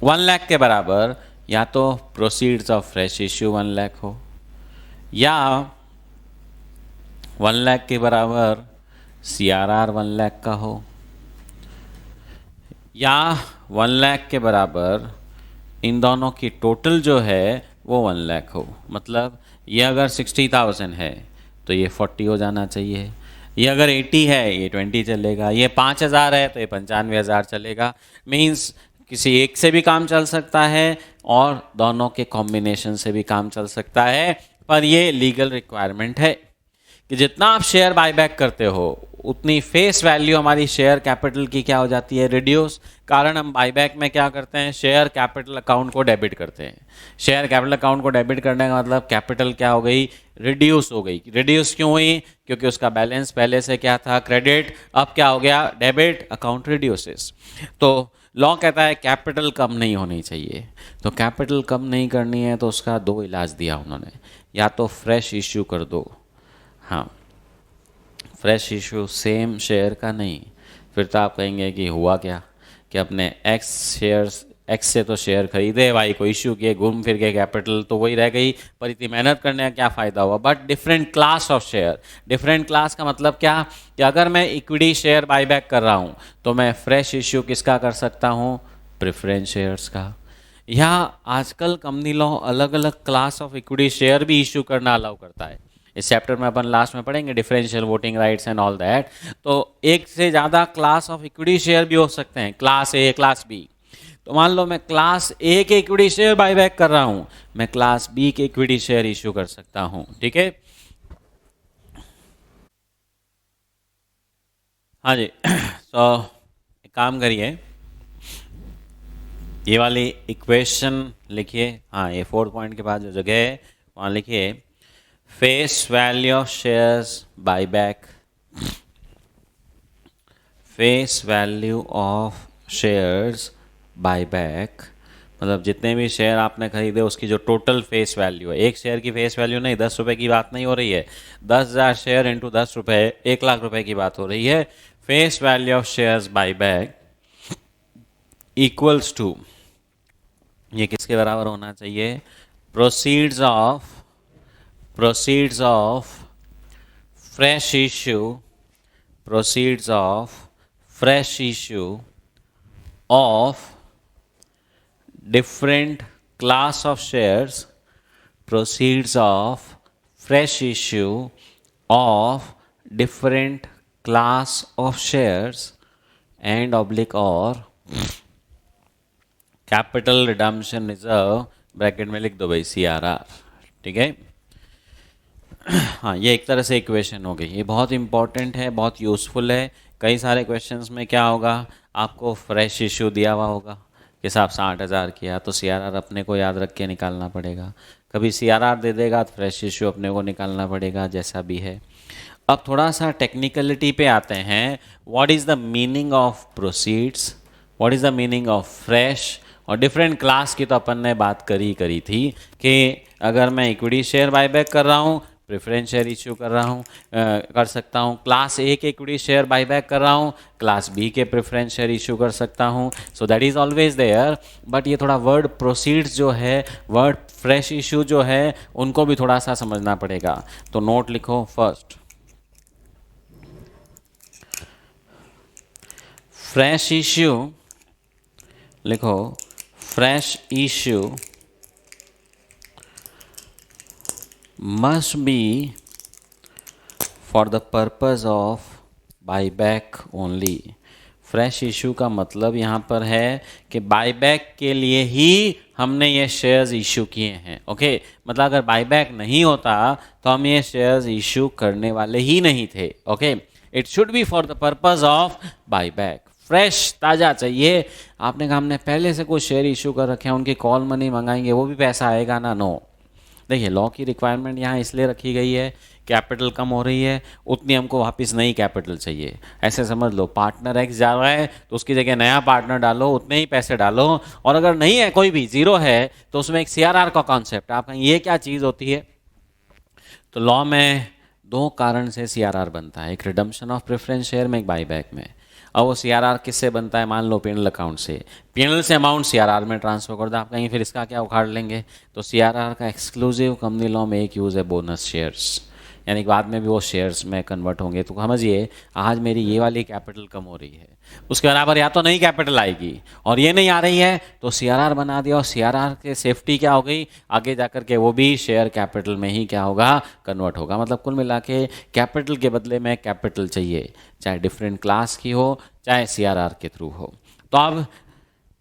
1,00,000 के बराबर या तो प्रोसीड्स ऑफ फ्रेश इश्यू 1,00,000 हो, या 1,00,000 के बराबर सीआरआर 1,00,000 का हो, या 1,00,000 के बराबर इन दोनों की टोटल जो है वो 1,00,000 हो। मतलब ये अगर 60,000 है तो ये 40 हो जाना चाहिए, ये अगर 80 है ये 20 चलेगा, ये 5,000 है तो ये 95,000 चलेगा। मीन्स किसी एक से भी काम चल सकता है और दोनों के कॉम्बिनेशन से भी काम चल सकता है, पर ये लीगल रिक्वायरमेंट है कि जितना आप शेयर बायबैक करते हो उतनी फेस वैल्यू हमारी शेयर कैपिटल की क्या हो जाती है, रिड्यूस। कारण हम बायबैक में क्या करते हैं, शेयर कैपिटल अकाउंट को डेबिट करते हैं। शेयर कैपिटल अकाउंट को डेबिट करने का मतलब कैपिटल क्या हो गई, रिड्यूस हो गई। रिड्यूस क्यों हुई, क्योंकि उसका बैलेंस पहले से क्या था, क्रेडिट, अब क्या हो गया, डेबिट, अकाउंट रिड्यूसेस। तो लॉ कहता है कैपिटल कम नहीं होनी चाहिए, तो कैपिटल कम नहीं करनी है तो उसका दो इलाज दिया उन्होंने, या तो फ्रेश इश्यू कर दो, हाँ फ्रेश इशू सेम शेयर का नहीं। फिर तो आप कहेंगे कि हुआ क्या, कि अपने एक्स शेयर्स, एक्स से तो शेयर खरीदे, वाई को इश्यू किए, घूम फिर के कैपिटल तो वही रह गई, पर इतनी मेहनत करने का क्या फ़ायदा हुआ। But different class of share, different class का मतलब क्या, कि अगर मैं इक्विटी शेयर बाईबैक कर रहा हूँ तो मैं फ्रेश इश्यू किसका कर सकता हूँ, प्रेफरेंस शेयर्स का। या आजकल कंपनी लॉ अलग अलग क्लास ऑफ इक्विटी शेयर भी इश्यू करना अलाउ करता है। इस चैप्टर में अपन लास्ट में पढ़ेंगे differential voting rights and all that. तो एक से ज़्यादा क्लास ऑफ इक्विटी शेयर भी हो सकते हैं, क्लास ए, क्लास बी। तो मान लो मैं क्लास ए के इक्विटी शेयर बाईबैक कर रहा हूँ, मैं क्लास बी के इक्विटी शेयर इश्यू कर सकता हूँ, ठीक है। हाँ जी तो एक काम करिए, ये वाली इक्वेशन लिखिए, हाँ ये 4 पॉइंट के बाद जो जगह है वहाँ लिखिए, face value of shares buyback, face value of shares buyback, मतलब जितने भी शेयर आपने खरीदे उसकी जो टोटल फेस वैल्यू है, एक शेयर की फेस वैल्यू नहीं, 10 रुपये की बात नहीं हो रही है, 10,000 शेयर इंटू 10 रुपये, 1,00,000 रुपये की बात हो रही है। Face value of shares buyback equals to, ये किसके बराबर होना चाहिए, proceeds of fresh issue, proceeds of fresh issue of different class of shares, proceeds of fresh issue of different class of shares and oblique or capital redemption reserve, bracket में लिख दो भाई CRR, ठीक है। हाँ ये एक तरह से इक्वेशन हो गई, ये बहुत इंपॉर्टेंट है, बहुत यूज़फुल है। कई सारे क्वेश्चंस में क्या होगा, आपको फ्रेश इशू दिया हुआ होगा कि साहब 60,000 किया, तो CRR अपने को याद रख के निकालना पड़ेगा। कभी CRR दे देगा तो फ्रेश इशू अपने को निकालना पड़ेगा, जैसा भी है। अब थोड़ा सा टेक्निकलिटी पे आते हैं, what is the meaning of proceeds, what is the meaning of fresh, और डिफरेंट क्लास की तो अपन ने बात करी थी कि अगर मैं इक्विटी शेयर बायबैक कर रहा हूँ प्रेफरेंस शेयर इशू कर रहा हूँ, कर सकता हूँ। क्लास ए के इक्विटी शेयर बाईबैक कर रहा हूँ, क्लास बी के प्रेफरेंस शेयर इशू कर सकता हूँ। So that is always there. But ये थोड़ा वर्ड प्रोसीड्स जो है, वर्ड फ्रेश इशू जो है, उनको भी थोड़ा सा समझना पड़ेगा। तो नोट लिखो, फर्स्ट फ्रेश इश्यू लिखो, fresh issue must be for the purpose of buyback only। Fresh issue का मतलब यहाँ पर है कि बाईबैक के लिए ही हमने ये शेयर्स इशू किए हैं। ओके, मतलब अगर बाईबैक नहीं होता तो हम ये शेयर्स इशू करने वाले ही नहीं थे। Okay, it should be for the purpose of buyback. Fresh, ताज़ा चाहिए। आपने कहा हमने पहले से कुछ शेयर इशू कर रखे हैं, उनकी कॉल मनी मंगाएंगे, वो भी पैसा आएगा ना? नो। देखिए, लॉ की रिक्वायरमेंट यहाँ इसलिए रखी गई है, कैपिटल कम हो रही है, उतनी हमको वापस नई कैपिटल चाहिए। ऐसे समझ लो, पार्टनर एक्स जा रहा है तो उसकी जगह नया पार्टनर डालो, उतने ही पैसे डालो। और अगर नहीं है, कोई भी जीरो है, तो उसमें एक सीआरआर का कॉन्सेप्ट है। आप कहेंगे ये क्या चीज़ होती है? तो लॉ में दो कारण से सीआरआर बनता है, एक रिडम्पशन ऑफ प्रेफरेंस शेयर में, एक बाईबैक में। अब वो सीआरआर किससे बनता है? मान लो पीएनएल अकाउंट से, पीएनएल से अमाउंट सीआरआर में ट्रांसफर कर दो। आप कहेंगे फिर इसका क्या उखाड़ लेंगे? तो सीआरआर का एक्सक्लूसिव कंपनी लॉ में एक यूज़ है, बोनस शेयर्स, यानी कि बाद में भी वो शेयर्स में कन्वर्ट होंगे। तो समझिए, आज मेरी ये वाली कैपिटल कम हो रही है, उसके बराबर या तो नई कैपिटल आएगी, और ये नहीं आ रही है तो सीआरआर बना दिया, और सीआरआर के सेफ्टी क्या हो गई, आगे जाकर के वो भी शेयर कैपिटल में ही क्या होगा, कन्वर्ट होगा। मतलब कुल मिला के कैपिटल के बदले में कैपिटल चाहिए, चाहे डिफरेंट क्लास की हो, चाहे सीआरआर के थ्रू हो। तो अब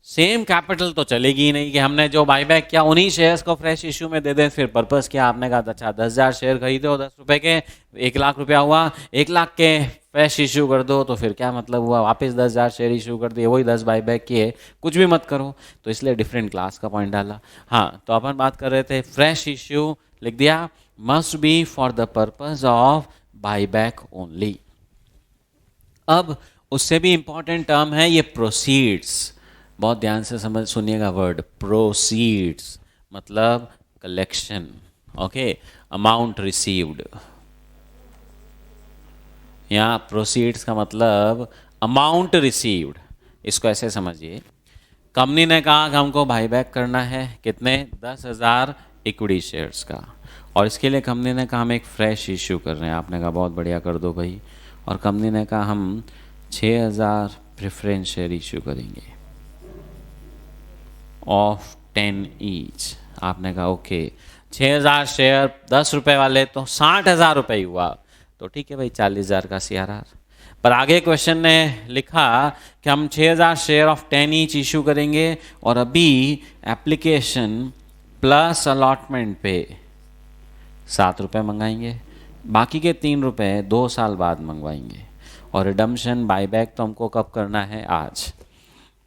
सेम कैपिटल तो चलेगी ही नहीं कि हमने जो बाईबैक किया उन्हीं शेयर्स को फ्रेश इशू में दे दें। फिर पर्पस क्या? आपने कहा अच्छा 10,000 शेयर खरीदे हो 10 रुपए के, 1 लाख रुपया हुआ, 1 लाख के फ्रेश इशू कर दो, तो फिर क्या मतलब हुआ? वापस 10,000 शेयर इशू कर दिए, वही 10 बाईबैक किए, कुछ भी मत करो। तो इसलिए डिफरेंट क्लास का पॉइंट डाला। हाँ, तो अपन बात कर रहे थे फ्रेश इशू, लिख दिया must be for the purpose of buyback only. अब उससे भी इंपॉर्टेंट टर्म है ये प्रोसीड्स। बहुत ध्यान से समझ सुनिएगा वर्ड प्रोसीड्स, मतलब कलेक्शन। ओके, अमाउंट रिसीव्ड, यहाँ प्रोसीड्स का मतलब अमाउंट रिसीव्ड। इसको ऐसे समझिए, कंपनी ने कहा कि हमको बाईबैक करना है, कितने? 10,000 इक्विटी शेयर्स का, और इसके लिए कंपनी ने कहा हम एक फ्रेश इशू कर रहे हैं। आपने कहा बहुत बढ़िया, कर दो भाई। और कंपनी ने कहा हम 6,000 प्रेफरेंस शेयर इशू करेंगे ऑफ 10 ईच। आपने कहा ओके, 6,000 शेयर 10 रुपए वाले तो 60,000 रुपये हुआ, तो ठीक है भाई, 40,000 का सीआरआर। पर आगे क्वेश्चन ने लिखा कि हम 6,000 शेयर ऑफ 10 ईच इशू करेंगे, और अभी एप्लीकेशन प्लस अलॉटमेंट पे 7 रुपये मंगाएंगे, बाकी के 3 रुपये 2 साल बाद मंगवाएंगे, और रिडम्पशन बाईबैक तो हमको कब करना है? आज।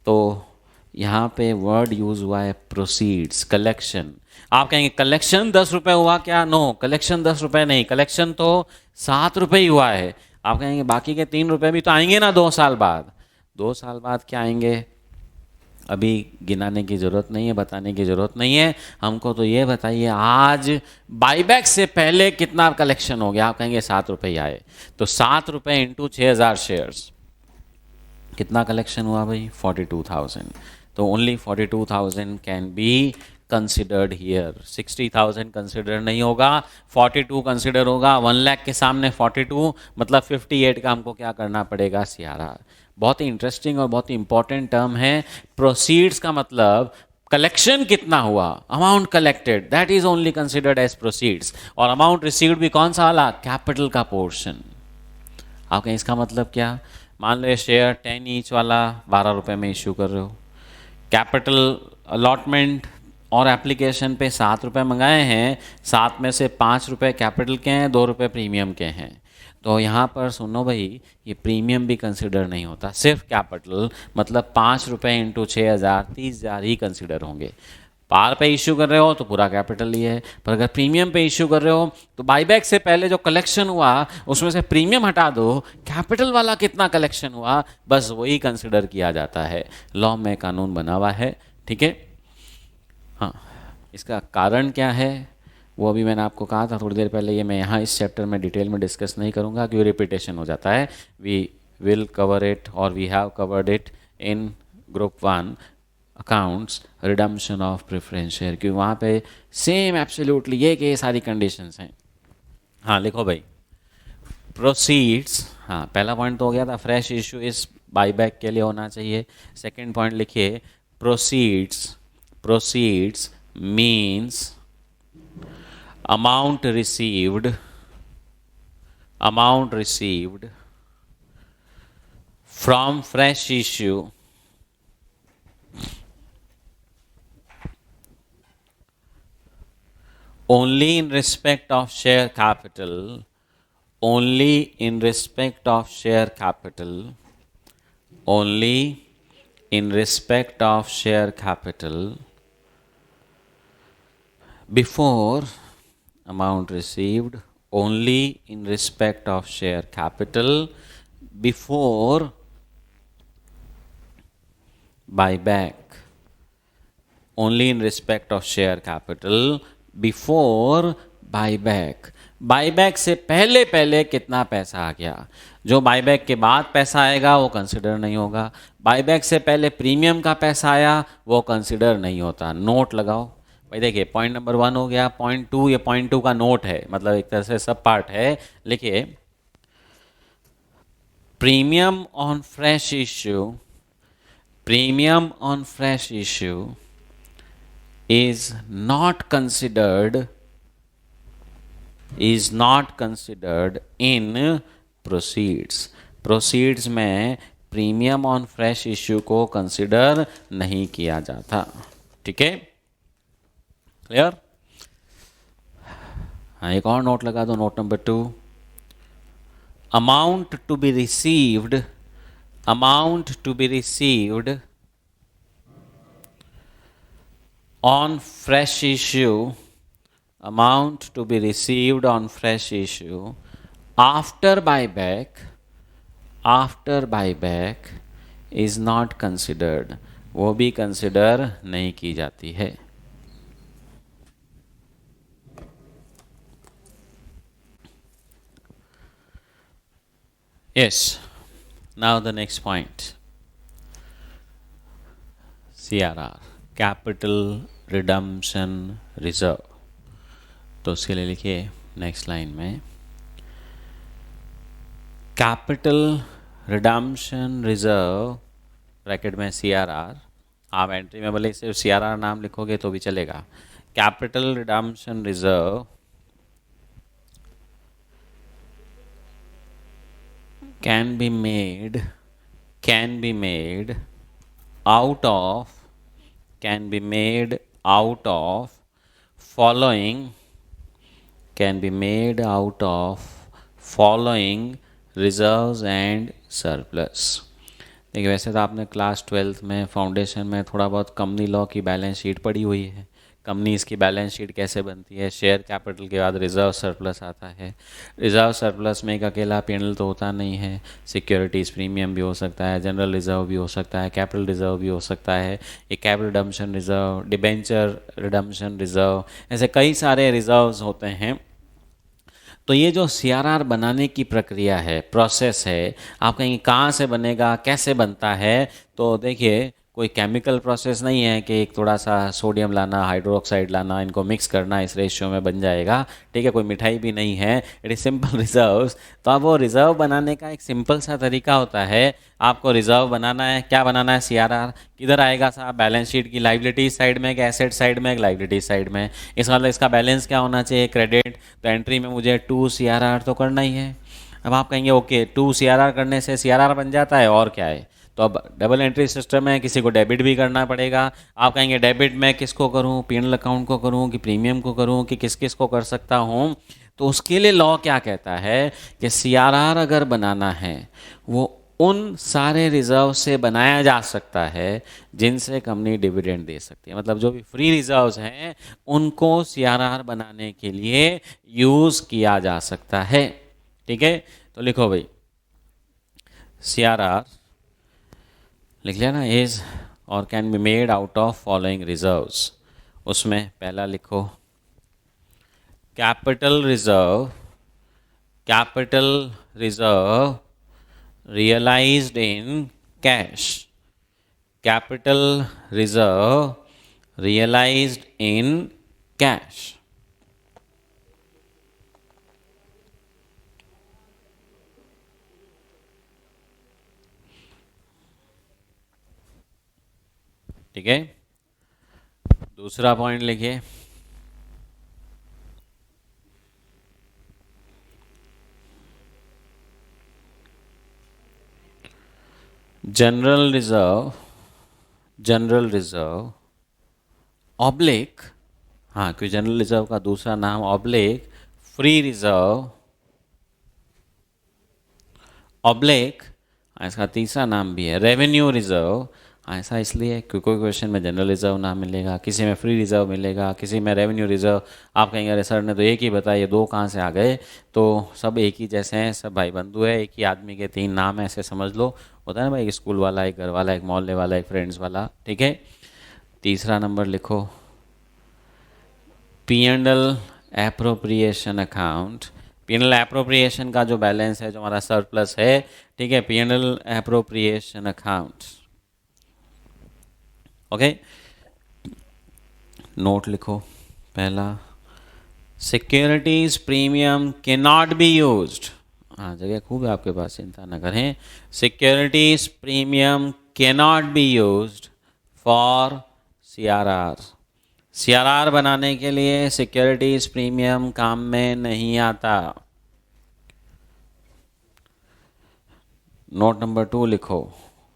तो यहाँ पे वर्ड यूज हुआ है प्रोसीड्स, कलेक्शन। आप कहेंगे कलेक्शन 10 रुपये हुआ क्या? नो, कलेक्शन 10 रुपये नहीं, कलेक्शन तो 7 रुपये ही हुआ है। आप कहेंगे बाकी के 3 रुपये भी तो आएंगे ना 2 साल बाद। 2 साल बाद क्या आएंगे? अभी गिनाने की ज़रूरत नहीं है, बताने की ज़रूरत नहीं है, हमको तो ये बताइए आज बाईबैक से पहले कितना कलेक्शन हो गया? आप कहेंगे 7 रुपये ही आए, तो 7 रुपये इंटू 6,000 शेयर्स, कितना कलेक्शन हुआ भाई? 42,000। तो only 42,000 can be considered here. 60,000 consider नहीं होगा, 42 कंसिडर होगा। 1 लाख के सामने 42 मतलब 58 का हमको क्या करना पड़ेगा? सीआरआर। बहुत ही इंटरेस्टिंग और बहुत ही इंपॉर्टेंट टर्म है। प्रोसीड्स का मतलब कलेक्शन कितना हुआ, amount collected, that is only considered as proceeds. और अमाउंट रिसीव्ड भी कौन सा वाला? कैपिटल का पोर्शन। आप कहें इसका मतलब क्या? मान लो ये शेयर 10 ईच वाला 12 रुपये में इशू कर रहे हो, कैपिटल अलॉटमेंट और एप्लीकेशन पे 7 रुपये मंगाए हैं, 7 में से 5 रुपये कैपिटल के हैं, 2 रुपये प्रीमियम के हैं। तो यहाँ पर सुनो भाई, ये प्रीमियम भी कंसिडर नहीं होता, सिर्फ कैपिटल, मतलब 5 रुपये इंटू 6,000 30,000 ही कंसिडर होंगे। पार पे इशू कर रहे हो तो पूरा कैपिटल ही है, पर अगर प्रीमियम पे इशू कर रहे हो तो बाईबैक से पहले जो कलेक्शन हुआ उसमें से प्रीमियम हटा दो, कैपिटल वाला कितना कलेक्शन हुआ बस वही कंसिडर किया जाता है। लॉ में कानून बना हुआ है, ठीक है। हाँ, इसका कारण क्या है वो अभी मैंने आपको कहा था थोड़ी देर पहले, ये मैं यहाँ इस चैप्टर में डिटेल में डिस्कस नहीं करूँगा क्योंकि रिपीटेशन हो जाता है. वी विल कवर इट और we have covered it in group 1 accounts redemption of preference share, क्योंकि वहाँ पे सेम एब्सोल्युटली ये सारी कंडीशंस हैं. हाँ लिखो भाई, प्रोसीड्स. हाँ पहला पॉइंट तो हो गया था, फ्रेश इशू इस बाईबैक के लिए होना चाहिए. सेकंड पॉइंट लिखिए, proceeds. Proceeds means amount received from fresh issue only in respect of share capital, only in respect of share capital, only in respect of share capital before amount received only in respect of share capital before buyback, only in respect of share capital before buyback. Buyback से पहले पहले कितना पैसा आ गया, जो buyback के बाद पैसा आएगा वो कंसिडर नहीं होगा. बाईबैक से पहले प्रीमियम का पैसा आया वो कंसिडर नहीं होता. नोट लगाओ भाई. देखिए पॉइंट नंबर 1 हो गया. पॉइंट 2, ये पॉइंट 2 का नोट है, मतलब एक तरह से सब पार्ट है. लिखिए, premium on fresh issue, premium on fresh issue is not considered in proceeds. proceeds में प्रीमियम ऑन फ्रेश इश्यू को कंसिडर नहीं किया जाता. ठीक है, क्लियर? हाँ एक और नोट लगा दो, note number 2. Amount to be received, amount to be received on fresh issue, amount to be received on fresh issue after buyback is not considered. वो भी कंसिडर नहीं की जाती है. Yes, now the next point, CRR, capital redemption reserve. तो उसके लिए लिखिए नेक्स्ट लाइन में, कैपिटल रिडम्पशन रिजर्व ब्रैकेट में CRR. आप एंट्री में भले सिर्फ CRR नाम लिखोगे तो भी चलेगा. Capital redemption reserve can be made out of following reserves and surplus. देखिए वैसे तो आपने क्लास 12th में फाउंडेशन में थोड़ा बहुत कंपनी लॉ की बैलेंस शीट पढ़ी हुई है. कंपनीज की बैलेंस शीट कैसे बनती है, शेयर कैपिटल के बाद रिजर्व सरप्लस आता है. रिजर्व सरप्लस में एक अकेला P&L तो होता नहीं है. सिक्योरिटीज़ प्रीमियम भी हो सकता है, जनरल रिजर्व भी हो सकता है, कैपिटल रिजर्व भी हो सकता है, एक capital redemption reserve, debenture redemption reserve, ऐसे कई सारे रिजर्व्स होते हैं. तो ये जो CRR बनाने की प्रक्रिया है, प्रोसेस है, आप कहेंगे कहाँ से बनेगा, कैसे बनता है. तो देखिए कोई केमिकल प्रोसेस नहीं है कि एक थोड़ा सा सोडियम लाना, हाइड्रोक्साइड लाना, इनको मिक्स करना, इस रेशियो में बन जाएगा. ठीक है, कोई मिठाई भी नहीं है. It is simple reserves. तो अब वो रिज़र्व बनाने का एक सिंपल सा तरीका होता है. आपको रिज़र्व बनाना है, क्या बनाना है, CRR. किधर आएगा साहब, बैलेंस शीट की लाइबिलिटीज साइड में, एक एसेट साइड में, एक लाइबिलिटीज साइड में. इसका मतलब इसका बैलेंस क्या होना चाहिए, क्रेडिट. तो एंट्री में मुझे 2 CRR तो करना ही है. अब आप कहेंगे ओके 2 CRR करने से CRR बन जाता है और क्या है. तो अब डबल एंट्री सिस्टम है, किसी को डेबिट भी करना पड़ेगा. आप कहेंगे डेबिट मैं किसको करूं, P&L अकाउंट को करूं कि प्रीमियम को करूं कि किस किस को कर सकता हूं. तो उसके लिए लॉ क्या कहता है कि CRR अगर बनाना है वो उन सारे रिजर्व से बनाया जा सकता है जिनसे कंपनी डिविडेंड दे सकती है. मतलब जो भी फ्री रिजर्व्स हैं उनको CRR बनाने के लिए यूज़ किया जा सकता है. ठीक है, तो लिखो भाई CRR लिख लिया ना, इज और can be made out of following reserves. उसमें पहला लिखो capital reserve, capital reserve realized in cash, capital reserve realized in cash. ठीक है, दूसरा पॉइंट लिखिए। General reserve, general reserve oblique, हाँ क्योंकि जनरल रिजर्व का दूसरा नाम ऑब्लिक फ्री रिजर्व, ऑब्लिक इसका तीसरा नाम भी है रेवेन्यू रिजर्व। ऐसा इसलिए क्योंकि कोई क्वेश्चन में जनरल रिजर्व नाम मिलेगा, किसी में फ्री रिजर्व मिलेगा, किसी में रेवेन्यू रिजर्व। आप कहेंगे अरे सर ने तो एक ही बताया, ये दो कहाँ से आ गए? तो सब एक ही जैसे हैं, सब भाई बंधु है, एक ही आदमी के तीन नाम है, ऐसे समझ लो। होता है ना भाई, एक स्कूल वाला, एक घर वाला, एक मोहल्ले वाला, एक फ्रेंड्स वाला। ठीक है, तीसरा नंबर लिखो, P and L appropriation account. P and L appropriation का जो बैलेंस है, जो हमारा सरप्लस है, ठीक है, P and L appropriation account. Okay, note लिखो पहला, securities premium can not be used. हाँ, जगह खूब है आपके पास, चिंता न करें। Securities premium can not be used for C R R. C R R बनाने के लिए सिक्योरिटीज प्रीमियम काम में नहीं आता। नोट नंबर 2 लिखो।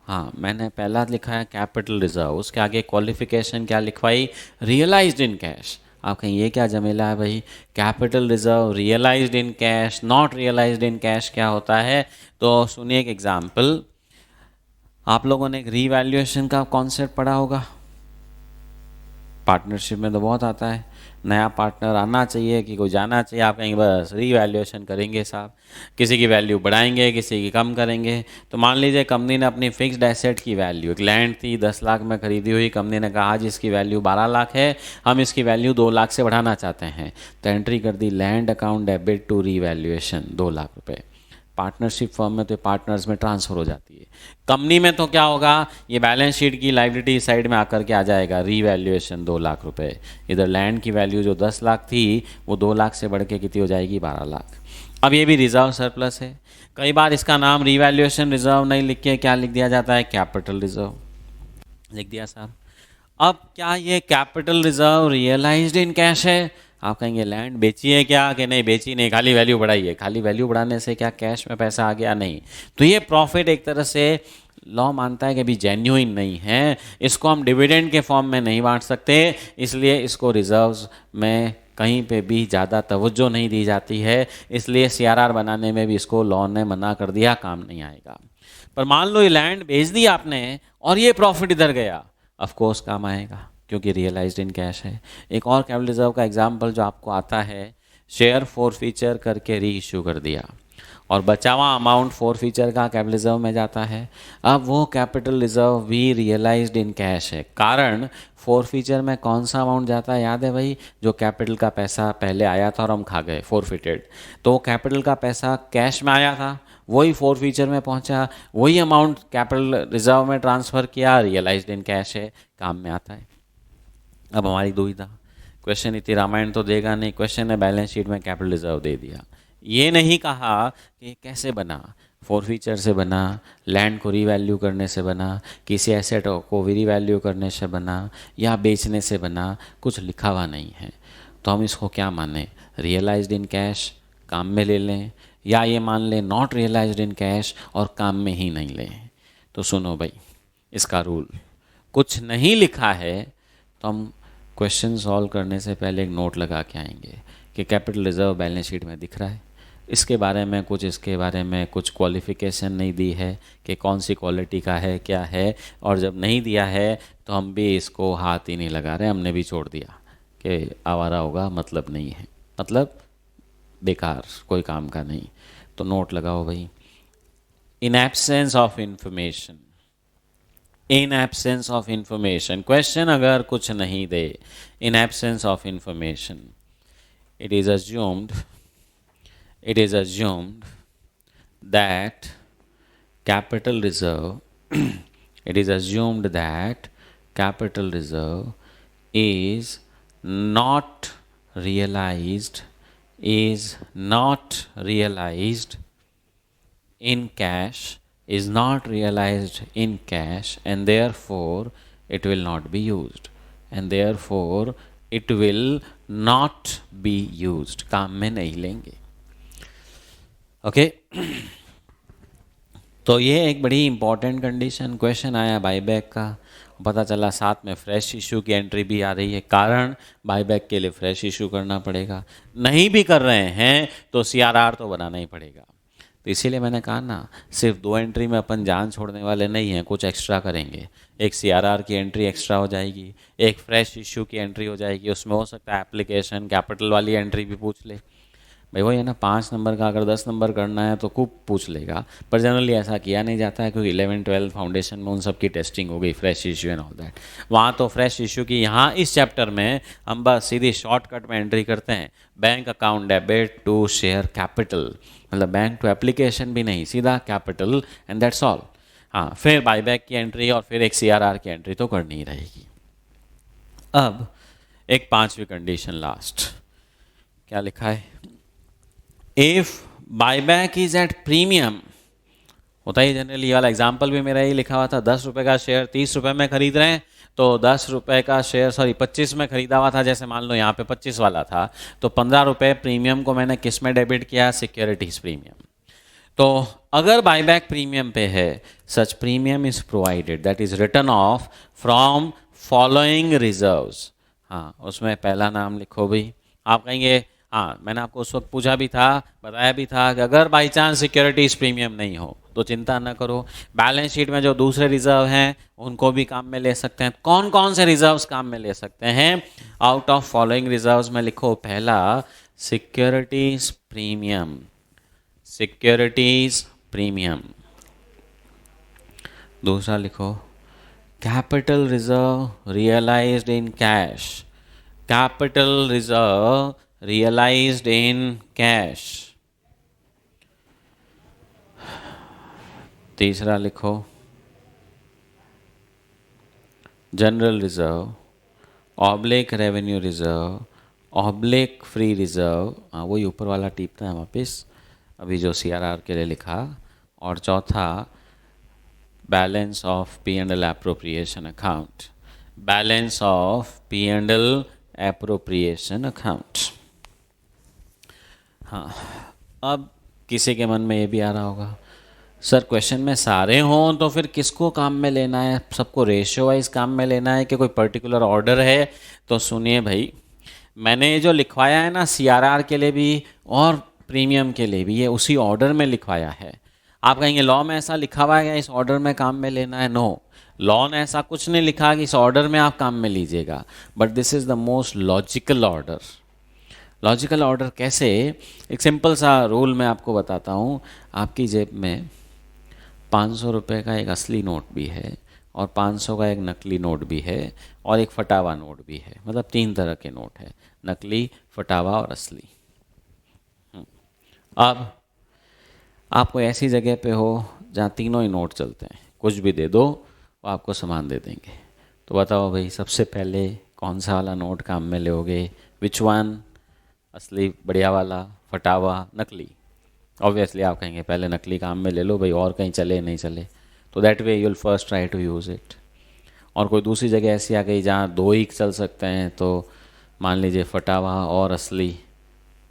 हाँ, मैंने पहला लिखा है कैपिटल रिजर्व, उसके आगे क्वालिफिकेशन क्या लिखवाई? Realised in cash. आप कहें ये क्या जमेला है भाई, capital reserve realised in cash, not realised in cash क्या होता है? तो सुनिए एक एग्जांपल। आप लोगों ने एक रीवैल्यूएशन का कॉन्सेप्ट पढ़ा होगा, पार्टनरशिप में तो बहुत आता है। नया पार्टनर आना चाहिए कि कोई जाना चाहिए, आप कहेंगे बस रीवैल्यूएशन करेंगे साहब, किसी की वैल्यू बढ़ाएंगे, किसी की कम करेंगे। तो मान लीजिए कंपनी ने अपनी फिक्स्ड एसेट की वैल्यू, एक लैंड थी 10 लाख में खरीदी हुई, कंपनी ने कहा आज इसकी वैल्यू 12 लाख है, हम इसकी वैल्यू 2 लाख से बढ़ाना चाहते हैं। तो एंट्री कर दी land account debit to revaluation 2 lakh रुपये। पार्टनरशिप फर्म में तो पार्टनर्स में ट्रांसफ़र हो जाती है। कंपनी में तो क्या होगा, ये बैलेंस शीट की लायबिलिटी साइड में आकर के आ जाएगा रीवैल्यूएशन 2 लाख रुपए। इधर लैंड की वैल्यू जो 10 लाख थी वो 2 लाख से बढ़ के कितनी हो जाएगी? 12 लाख। अब ये भी रिजर्व सरप्लस है। कई बार इसका नाम रीवैल्यूएशन रिजर्व नहीं लिख के क्या लिख दिया जाता है? कैपिटल रिजर्व लिख दिया साहब। अब क्या ये capital reserve realised in cash है? आप कहेंगे लैंड बेची है क्या? कि नहीं बेची नहीं, खाली वैल्यू बढ़ाई है। खाली वैल्यू बढ़ाने से क्या कैश में पैसा आ गया? नहीं। तो ये प्रॉफिट एक तरह से लॉ मानता है कि अभी जेन्युइन नहीं है, इसको हम डिविडेंड के फॉर्म में नहीं बांट सकते, इसलिए इसको रिजर्व्स में कहीं पे भी ज़्यादा तवज्जो नहीं दी जाती है, इसलिए सीआरआर बनाने में भी इसको लॉ ने मना कर दिया, काम नहीं आएगा। पर मान लो ये लैंड बेच दी आपने और ये प्रॉफिट इधर गया, ऑफ कोर्स काम आएगा क्योंकि रियलाइज्ड इन कैश है। एक और कैपिटल रिजर्व का एग्जांपल जो आपको आता है, शेयर फॉरफीचर करके री इश्यू कर दिया और बचा हुआ अमाउंट फॉरफीचर का कैपिटल रिजर्व में जाता है। अब वो कैपिटल रिजर्व भी रियलाइज्ड इन कैश है, कारण फॉरफीचर में कौन सा अमाउंट जाता है? याद है भाई, जो कैपिटल का पैसा पहले आया था और हम खा गए, फॉरफिटेड, तो कैपिटल का पैसा कैश में आया था, वही फॉरफीचर में पहुंचा, वही अमाउंट कैपिटल रिजर्व में ट्रांसफ़र किया, रियलाइज्ड इन कैश है, काम में आता है। अब हमारी दुविधा, क्वेश्चन इतनी रामायण तो देगा नहीं, क्वेश्चन ने बैलेंस शीट में कैपिटल रिजर्व दे दिया, ये नहीं कहा कि कैसे बना, फॉरफीचर से बना, लैंड को रीवैल्यू करने से बना, किसी एसेट को रीवैल्यू करने से बना, या बेचने से बना, कुछ लिखा हुआ नहीं है। तो हम इसको क्या माने? रियलाइज्ड इन कैश काम में ले लें, या ये मान लें नॉट रियलाइज्ड इन कैश और काम में ही नहीं लें? तो सुनो भाई, इसका रूल, कुछ नहीं लिखा है तो हम क्वेश्चन सॉल्व करने से पहले एक नोट लगा के आएंगे कि कैपिटल रिजर्व बैलेंस शीट में दिख रहा है, इसके बारे में कुछ, इसके बारे में कुछ क्वालिफिकेशन नहीं दी है कि कौन सी क्वालिटी का है, क्या है, और जब नहीं दिया है तो हम भी इसको हाथ ही नहीं लगा रहे, हमने भी छोड़ दिया कि आवारा होगा, मतलब नहीं है, मतलब बेकार, कोई काम का नहीं। तो नोट लगाओ भाई, in absence of information, in absence of information, question अगर कुछ नहीं दे, in absence of information, it is assumed it is assumed that capital reserve it is assumed that capital reserve is not realized is not realized in cash is not realized in cash, and therefore it will not be used, and therefore it will not be used, काम में नहीं लेंगे. Okay तो ये एक बड़ी important condition question आया buyback का. पता चला साथ में फ्रेश इशू की एंट्री भी आ रही है, कारण बाईबैक के लिए फ्रेश इशू करना पड़ेगा. नहीं भी कर रहे हैं तो सीआरआर तो बनाना ही पड़ेगा. तो इसीलिए मैंने कहा ना, सिर्फ 2 एंट्री में अपन जान छोड़ने वाले नहीं हैं, कुछ एक्स्ट्रा करेंगे. एक सीआरआर की एंट्री एक्स्ट्रा हो जाएगी, एक फ्रेश इशू की एंट्री हो जाएगी. उसमें हो सकता है एप्लीकेशन कैपिटल वाली एंट्री भी पूछ ले. भाई वही है ना, 5 नंबर का अगर 10 नंबर करना है तो खूब पूछ लेगा, पर जनरली ऐसा किया नहीं जाता है क्योंकि 11-12 फाउंडेशन में उन सब की टेस्टिंग हो गई, fresh issue and all that. वहाँ तो फ्रेश इशू की, यहाँ इस चैप्टर में हम बस सीधी शॉर्टकट में एंट्री करते हैं. Bank account debit to share capital, मतलब बैंक टू एप्लीकेशन भी नहीं, सीधा कैपिटल एंड दैट्स ऑल. हाँ, फिर बाईबैक की एंट्री और फिर एक सीआरआर की एंट्री तो करनी ही रहेगी. अब एक 5वीं कंडीशन लास्ट, क्या लिखा है? If buyback is at premium, होता ही जनरली, ये वाला एग्जाम्पल भी मेरा ही लिखा हुआ था. 10 रुपये का शेयर 30 रुपये में खरीद रहे हैं, तो 10 रुपये का शेयर 25 में खरीदा हुआ था, जैसे मान लो यहाँ पे 25 वाला था, तो 15 रुपये प्रीमियम को मैंने किस में डेबिट किया? Securities premium. तो अगर बाईबैक प्रीमियम पे है, such premium is provided that is written off from following reserves. हाँ, उसमें पहला नाम लिखो भाई. आप कहेंगे हाँ, मैंने आपको उस वक्त पूछा भी था, बताया भी था कि अगर बाई चांस सिक्योरिटीज प्रीमियम नहीं हो तो चिंता न करो, बैलेंस शीट में जो दूसरे रिजर्व हैं उनको भी काम में ले सकते हैं. कौन कौन से रिजर्व्स काम में ले सकते हैं? आउट ऑफ फॉलोइंग रिजर्व्स में लिखो, पहला सिक्योरिटीज प्रीमियम, सिक्योरिटीज प्रीमियम. दूसरा लिखो capital reserve realised in cash, capital reserve realized in cash. तीसरा लिखो general reserve oblique revenue reserve oblique free reserve. हाँ, वही ऊपर वाला टीपता है वापस, अभी जो सीआरआर के लिए लिखा. और चौथा balance of P and L appropriation account, balance of P and L appropriation account. हाँ, अब किसी के मन में ये भी आ रहा होगा, सर क्वेश्चन में सारे हों तो फिर किसको काम में लेना है? सबको रेशियो वाइज काम में लेना है कि कोई पर्टिकुलर ऑर्डर है? तो सुनिए भाई, मैंने जो लिखवाया है ना सीआरआर के लिए भी और प्रीमियम के लिए भी, ये उसी ऑर्डर में लिखवाया है. आप कहेंगे लॉ में ऐसा लिखा हुआ है इस ऑर्डर में काम में लेना है? नो, लॉ ने ऐसा कुछ नहीं लिखा कि इस ऑर्डर में आप काम में लीजिएगा, but this is the most logical order. Logical order कैसे? एक सिंपल सा रूल मैं आपको बताता हूँ. आपकी जेब में 500 रुपये का एक असली नोट भी है और 500 का एक नकली नोट भी है और एक फटावा नोट भी है, मतलब 3 तरह के नोट है, नकली, फटावा और असली. अब आप कोई ऐसी जगह पे हो जहाँ तीनों ही नोट चलते हैं, कुछ भी दे दो वो आपको सामान दे देंगे. तो बताओ भाई, सबसे पहले कौन सा वाला नोट काम में लोगे? Which one? असली बढ़िया वाला, फटावा, नकली? ऑब्वियसली आप कहेंगे पहले नकली काम में ले लो भाई, और कहीं चले नहीं चले, तो that way you will first try to use इट. और कोई दूसरी जगह ऐसी आ गई जहाँ 2 ही चल सकते हैं, तो मान लीजिए फटावा और असली,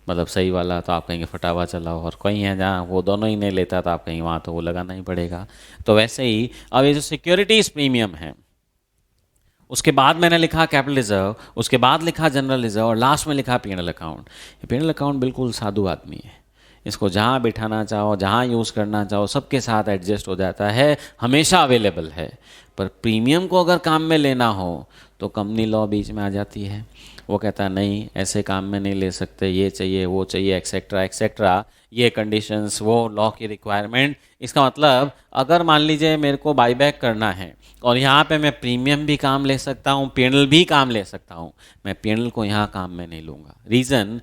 मतलब सही वाला, तो आप कहेंगे फटावा चलाओ. और कहीं है जहाँ वो दोनों ही नहीं लेता, तो आप कहेंगे वहाँ तो वो लगाना ही पड़ेगा. तो वैसे ही अब ये जो सिक्योरिटीज़ प्रीमियम है, उसके बाद मैंने लिखा कैपिटल रिजर्व, उसके बाद लिखा जनरल रिजर्व और लास्ट में लिखा पी&एल अकाउंट. ये पी&एल अकाउंट बिल्कुल साधु आदमी है, इसको जहाँ बिठाना चाहो, जहाँ यूज़ करना चाहो, सबके साथ एडजस्ट हो जाता है, हमेशा अवेलेबल है. पर प्रीमियम को अगर काम में लेना हो तो कंपनी लॉ बीच में आ जाती है. वो कहता है नहीं, ऐसे काम में नहीं ले सकते, ये चाहिए, वो चाहिए, एक्सेट्रा एक्सेट्रा, ये कंडीशंस, वो लॉ की रिक्वायरमेंट. इसका मतलब अगर मान लीजिए मेरे को बाईबैक करना है और यहाँ पे मैं प्रीमियम भी काम ले सकता हूँ, पी&एल भी काम ले सकता हूँ, मैं पी&एल को यहाँ काम में नहीं लूँगा. रीज़न,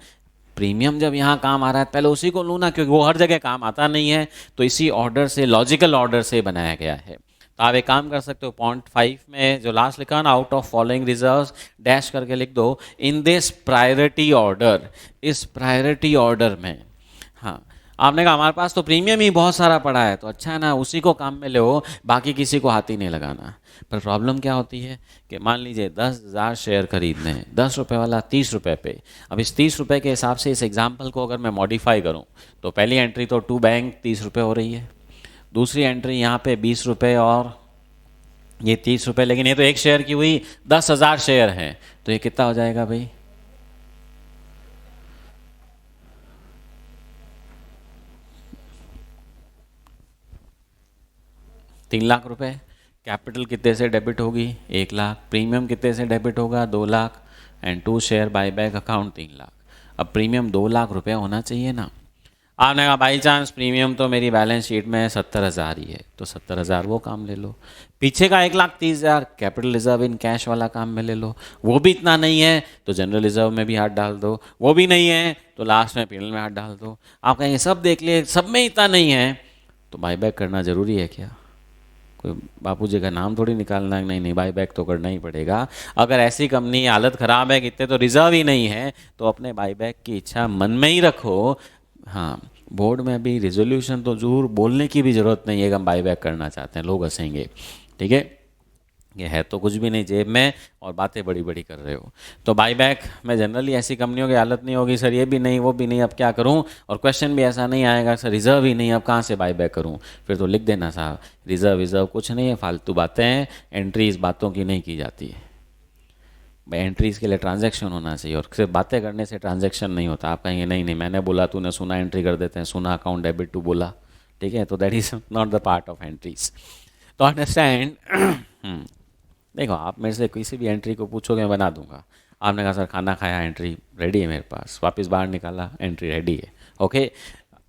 प्रीमियम जब यहाँ काम आ रहा है पहले उसी को लूँ ना, क्योंकि वो हर जगह काम आता नहीं है, तो इसी ऑर्डर से, लॉजिकल ऑर्डर से बनाया गया है। तो आप एक काम कर सकते हो, पॉइंट 5 में जो लास्ट लिखा ना, out of following reserves dash करके लिख दो इन दिस प्रायोरिटी ऑर्डर, इस प्रायोरिटी ऑर्डर में। हाँ, आपने कहा हमारे पास तो प्रीमियम ही बहुत सारा पड़ा है, तो अच्छा है ना, उसी को काम में ले, बाकी किसी को हाथ ही नहीं लगाना। पर प्रॉब्लम क्या होती है कि मान लीजिए 10,000 शेयर खरीदने हैं, 10 रुपये वाला 30 रुपये पे। अब इस 30 रुपये के हिसाब से इस एग्जाम्पल को अगर मैं मॉडिफाई करूं, तो पहली एंट्री तो टू बैंक 30 रुपये हो रही है, दूसरी एंट्री यहाँ पे 20 रुपये और ये 30 रुपये, लेकिन ये तो एक शेयर की हुई, 10,000 शेयर हैं, तो ये कितना हो जाएगा भाई? 3 लाख रुपए। कैपिटल कितने से डेबिट होगी? 1 लाख। प्रीमियम कितने से डेबिट होगा? 2 lakh. And 2 share buyback account 3 lakh. अब प्रीमियम 2 लाख रुपए होना चाहिए ना। आपने कहा बाई चांस प्रीमियम तो मेरी बैलेंस शीट में 70,000 ही है, तो 70,000 वो काम ले लो। पीछे का 1,30,000 कैपिटल रिजर्व इन कैश वाला काम में ले लो। वो भी इतना नहीं है तो जनरल रिजर्व में भी हाथ डाल दो, वो भी नहीं है तो लास्ट में पीएनएल में हाथ डाल दो। आप कहेंगे सब देख लिए, सब में इतना नहीं है तो बाईबैक करना ज़रूरी है क्या? कोई बापू जी का नाम थोड़ी निकालना है, नहीं नहीं बाईबैक तो करना ही पड़ेगा। अगर ऐसी कंपनी हालत ख़राब है, कितने तो रिजर्व ही नहीं है, तो अपने बाईबैक की इच्छा मन में ही रखो। हाँ, बोर्ड में अभी रिजोल्यूशन तो जरूर बोलने की भी ज़रूरत नहीं है कि हम बाईबैक करना चाहते हैं, लोग हंसेंगे। ठीक है, ये है तो कुछ भी नहीं जेब में और बातें बड़ी बड़ी कर रहे हो। तो बाईबैक में जनरली ऐसी कंपनियों की हालत नहीं होगी, सर ये भी नहीं वो भी नहीं, अब क्या करूं? और क्वेश्चन भी ऐसा नहीं आएगा, सर रिजर्व ही नहीं, अब कहाँ से बाईबैक करूं? फिर तो लिख देना साहब, रिजर्व कुछ नहीं है, फालतू बातें हैं, एंट्री इस बातों की नहीं की जाती है। भाई एंट्रीज के लिए ट्रांजैक्शन होना चाहिए, और सिर्फ बातें करने से ट्रांजैक्शन नहीं होता। आप कहेंगे नहीं नहीं मैंने बोला, तूने सुना, एंट्री कर देते हैं, सुना अकाउंट डेबिट टू बोला, ठीक है, तो that is not the part of entries. तो अंडरस्टैंड। देखो आप मेरे से किसी भी एंट्री को पूछोगे मैं बना दूंगा। आपने कहा सर खाना खाया, एंट्री रेडी है मेरे पास, वापस बाहर निकाला, एंट्री रेडी है, ओके।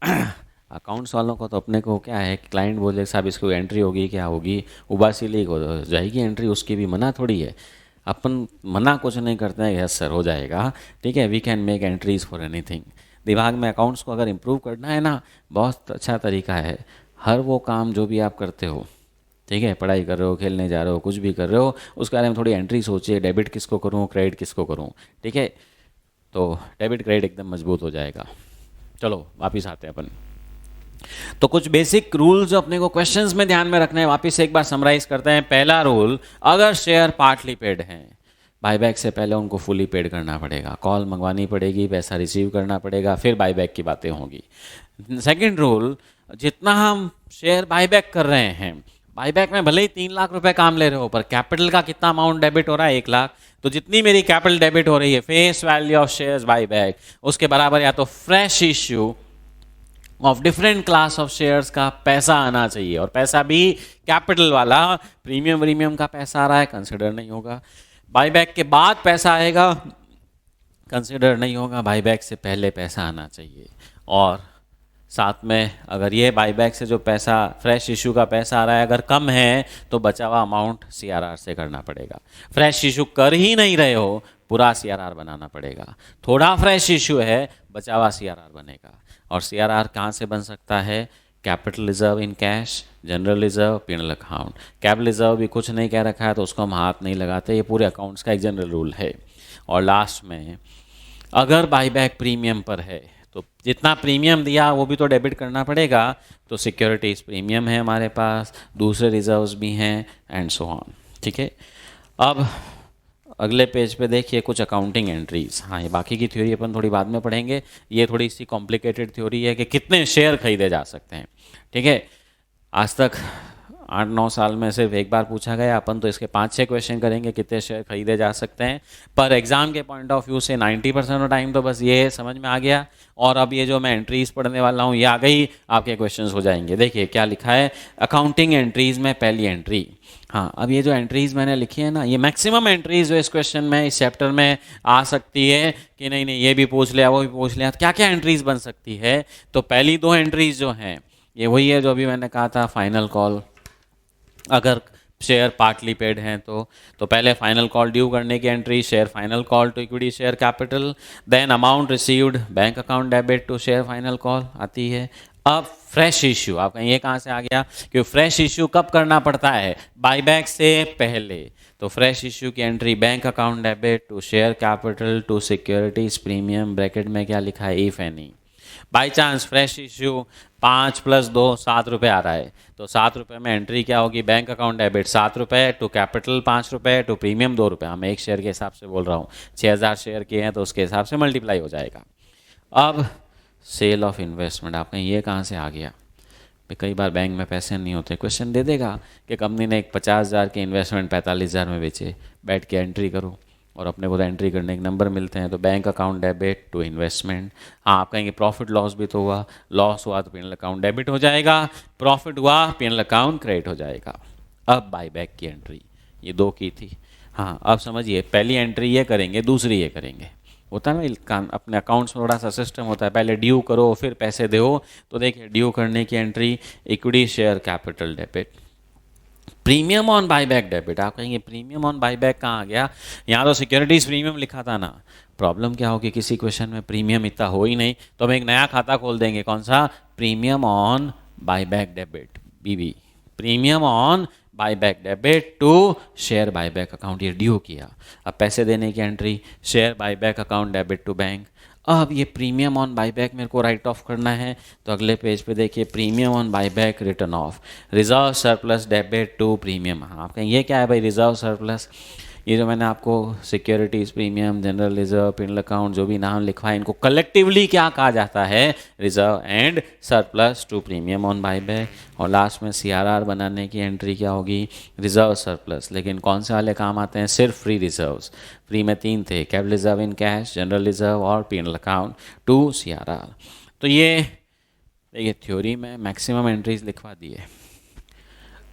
अकाउंट्स वालों को तो अपने को क्या है, क्लाइंट बोले साहब इसको एंट्री होगी, क्या होगी, उबासी लीक हो जाएगी एंट्री, उसकी भी मना थोड़ी है। अपन मना कुछ नहीं करते हैं, यस सर हो जाएगा, ठीक है, we can make entries for anything. दिमाग में अकाउंट्स को अगर इम्प्रूव करना है ना, बहुत अच्छा तरीका है। हर वो काम जो भी आप करते हो, ठीक है, पढ़ाई कर रहे हो, खेलने जा रहे हो, कुछ भी कर रहे हो, उसके बारे में थोड़ी एंट्री सोचिए, डेबिट किसको करूँ, क्रेडिट किसको करूँ, ठीक है, तो डेबिट क्रेडिट एकदम मजबूत हो जाएगा। चलो वापस आते हैं अपन। तो कुछ बेसिक रूल जो अपने को क्वेश्चंस में ध्यान में रखना है, वापस एक बार समराइज करते हैं। पहला रूल, अगर शेयर पार्टली पेड हैं, बाईबैक से पहले उनको फुली पेड करना पड़ेगा, कॉल मंगवानी पड़ेगी, पैसा रिसीव करना पड़ेगा, फिर बाईबैक की बातें होंगी। सेकेंड रूल, जितना हम शेयर बाईबैक कर रहे हैं, बाईबैक में भले ही 3 लाख रुपए काम ले रहे हो, पर कैपिटल का कितना अमाउंट डेबिट हो रहा है? 1 लाख। तो जितनी मेरी कैपिटल डेबिट हो रही है, face value of shares buyback, उसके बराबर या तो fresh issue of different class of shares का पैसा आना चाहिए, और पैसा भी कैपिटल वाला। प्रीमियम का पैसा आ रहा है, कंसिडर नहीं होगा। बाईबैक के बाद पैसा आएगा, कंसिडर नहीं होगा। बाईबैक से पहले पैसा आना चाहिए। और साथ में अगर ये बाईबैक से जो पैसा, फ्रेश इशू का पैसा आ रहा है, अगर कम है तो बचा हुआ अमाउंट सीआरआर से करना पड़ेगा। फ्रेश इशू कर ही नहीं रहे हो, पूरा सीआरआर बनाना पड़ेगा। थोड़ा फ्रेश इशू है, बचा हुआ सीआरआर बनेगा। और सीआरआर कहाँ से बन सकता है? Capital reserve in cash, general reserve, PNL account. Capital reserve भी कुछ नहीं कह रखा है तो उसको हम हाथ नहीं लगाते, ये पूरे अकाउंट्स का एक जनरल रूल है। और लास्ट में, अगर बाईबैक प्रीमियम पर है तो जितना प्रीमियम दिया वो भी तो डेबिट करना पड़ेगा। तो सिक्योरिटीज़ प्रीमियम है हमारे पास, दूसरे रिजर्व्स भी हैं, एंड सो ऑन, ठीक है। अब अगले पेज पे देखिए कुछ अकाउंटिंग एंट्रीज। हाँ, ये बाकी की थ्योरी अपन थोड़ी बाद में पढ़ेंगे, ये थोड़ी सी कॉम्प्लिकेटेड थ्योरी है कि कितने शेयर खरीदे जा सकते हैं, ठीक है। आज तक 8-9 साल में सिर्फ एक बार पूछा गया, अपन तो इसके 5-6 क्वेश्चन करेंगे कितने शेयर खरीदे जा सकते हैं। पर एग्जाम के पॉइंट ऑफ व्यू से 90% ऑफ टाइम तो बस ये समझ में आ गया। और अब ये जो मैं एंट्रीज पढ़ने वाला हूँ, ये आ गई, आपके क्वेश्चंस हो जाएंगे। देखिए क्या लिखा है अकाउंटिंग एंट्रीज में, पहली एंट्री। हाँ, अब ये जो एंट्रीज मैंने लिखी है ना, ये मैक्सिमम एंट्रीज जो इस क्वेश्चन में, इस चैप्टर में आ सकती है कि नहीं नहीं ये भी पूछ लिया, वो भी पूछ लिया, क्या क्या एंट्रीज बन सकती है। तो पहली 2 एंट्रीज जो हैं, ये वही है जो अभी मैंने कहा था, फाइनल कॉल। अगर शेयर पार्टली पेड हैं तो पहले फाइनल कॉल ड्यू करने की entry, share final call to equity share capital, then amount received bank account debit to share final call आती है। अब फ्रेश इश्यू, आप कहें ये कहाँ से आ गया, क्योंकि फ्रेश इश्यू कब करना पड़ता है, बाईबैक से पहले। तो फ्रेश इश्यू की entry bank account debit to share capital to securities premium, bracket में क्या लिखा है, if any. By chance fresh issue 5 + 2 7 रुपये आ रहा है, तो 7 रुपये में एंट्री क्या होगी, बैंक अकाउंट डेबिट 7 रुपये टू कैपिटल 5 रुपये टू प्रीमियम 2 रुपये। मैं एक शेयर के हिसाब से बोल रहा हूँ, 6000 शेयर किए हैं तो उसके हिसाब से मल्टीप्लाई हो जाएगा। अब सेल ऑफ इन्वेस्टमेंट, आप कहें ये कहाँ से आ गया, कई बार बैंक में पैसे नहीं होते, क्वेश्चन दे देगा कि कंपनी ने एक 50,000 के इन्वेस्टमेंट 45,000 में बेचे, बैठ के एंट्री करो और अपने को तो एंट्री करने के नंबर मिलते हैं। तो bank account debit to investment. हाँ, आप कहेंगे प्रॉफिट लॉस भी तो हुआ, लॉस हुआ तो पीएनएल अकाउंट डेबिट हो जाएगा, प्रॉफिट हुआ पीएनएल अकाउंट क्रेडिट हो जाएगा। अब बाईबैक की एंट्री, ये 2 की थी। हाँ, अब समझिए, पहली एंट्री ये करेंगे, दूसरी ये करेंगे। होता है ना अपने अकाउंट्स में थोड़ा सा सिस्टम होता है, पहले ड्यू करो फिर पैसे दो। तो देखिए, ड्यू करने की entry equity share capital debit, premium on buyback debit. आप कहेंगे प्रीमियम ऑन बाईबैक कहाँ आ गया, यहाँ तो सिक्योरिटीज प्रीमियम लिखा था ना। प्रॉब्लम क्या होगी, किसी क्वेश्चन में प्रीमियम इतना हो ही नहीं, तो हम एक नया खाता खोल देंगे, कौन सा, premium on buyback debit, BB, premium on buyback debit to share buyback account. ये ड्यू किया, अब पैसे देने की entry share buyback account debit to bank. अब ये प्रीमियम ऑन बाईबैक मेरे को राइट ऑफ करना है, तो अगले पेज पे देखिए, premium on buyback written off, reserve surplus debit to premium. हाँ, आप कहेंगे ये क्या है भाई, रिजर्व सरप्लस, ये जो मैंने आपको securities premium, general reserve, PNL account जो भी नाम लिखवा है, इनको कलेक्टिवली क्या कहा जाता है, reserve and surplus to premium on buyback. और लास्ट में सीआरआर बनाने की एंट्री क्या होगी, रिजर्व सरप्लस। लेकिन कौन से वाले काम आते हैं, सिर्फ फ्री रिजर्व्स। फ्री में 3 थे, capital reserve in cash, general reserve और पीएनएल अकाउंट टू सीआरआर। तो ये देखिए, थ्योरी में मैक्सिमम एंट्रीज लिखवा दिए,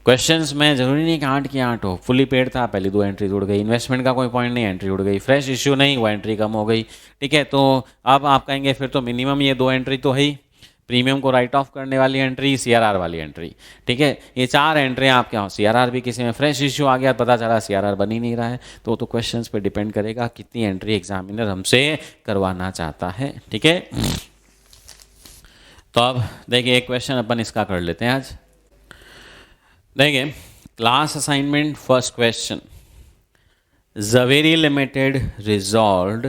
क्वेश्चंस में जरूरी नहीं कि 8 की 8 हो। फुली पेड था, पहली 2 एंट्री उड़ गई, इन्वेस्टमेंट का कोई पॉइंट नहीं, एंट्री उड़ गई, फ्रेश इश्यू नहीं, वो एंट्री कम हो गई। ठीक है, तो अब आप कहेंगे फिर तो मिनिमम ये 2 एंट्री तो है ही, प्रीमियम को राइट ऑफ करने वाली एंट्री, सीआरआर वाली एंट्री। ठीक है, ये 4 एंट्री आपके यहाँ, सीआरआर भी किसी में फ्रेश इश्यू आ गया, पता चला सीआरआर बन ही नहीं रहा है, तो क्वेश्चन पे डिपेंड करेगा कितनी एंट्री एग्जामिनर हमसे करवाना चाहता है। ठीक है, तो अब देखिए एक क्वेश्चन अपन इसका कर लेते हैं आज। देखिए, class assignment first question, Zaveri Limited resolved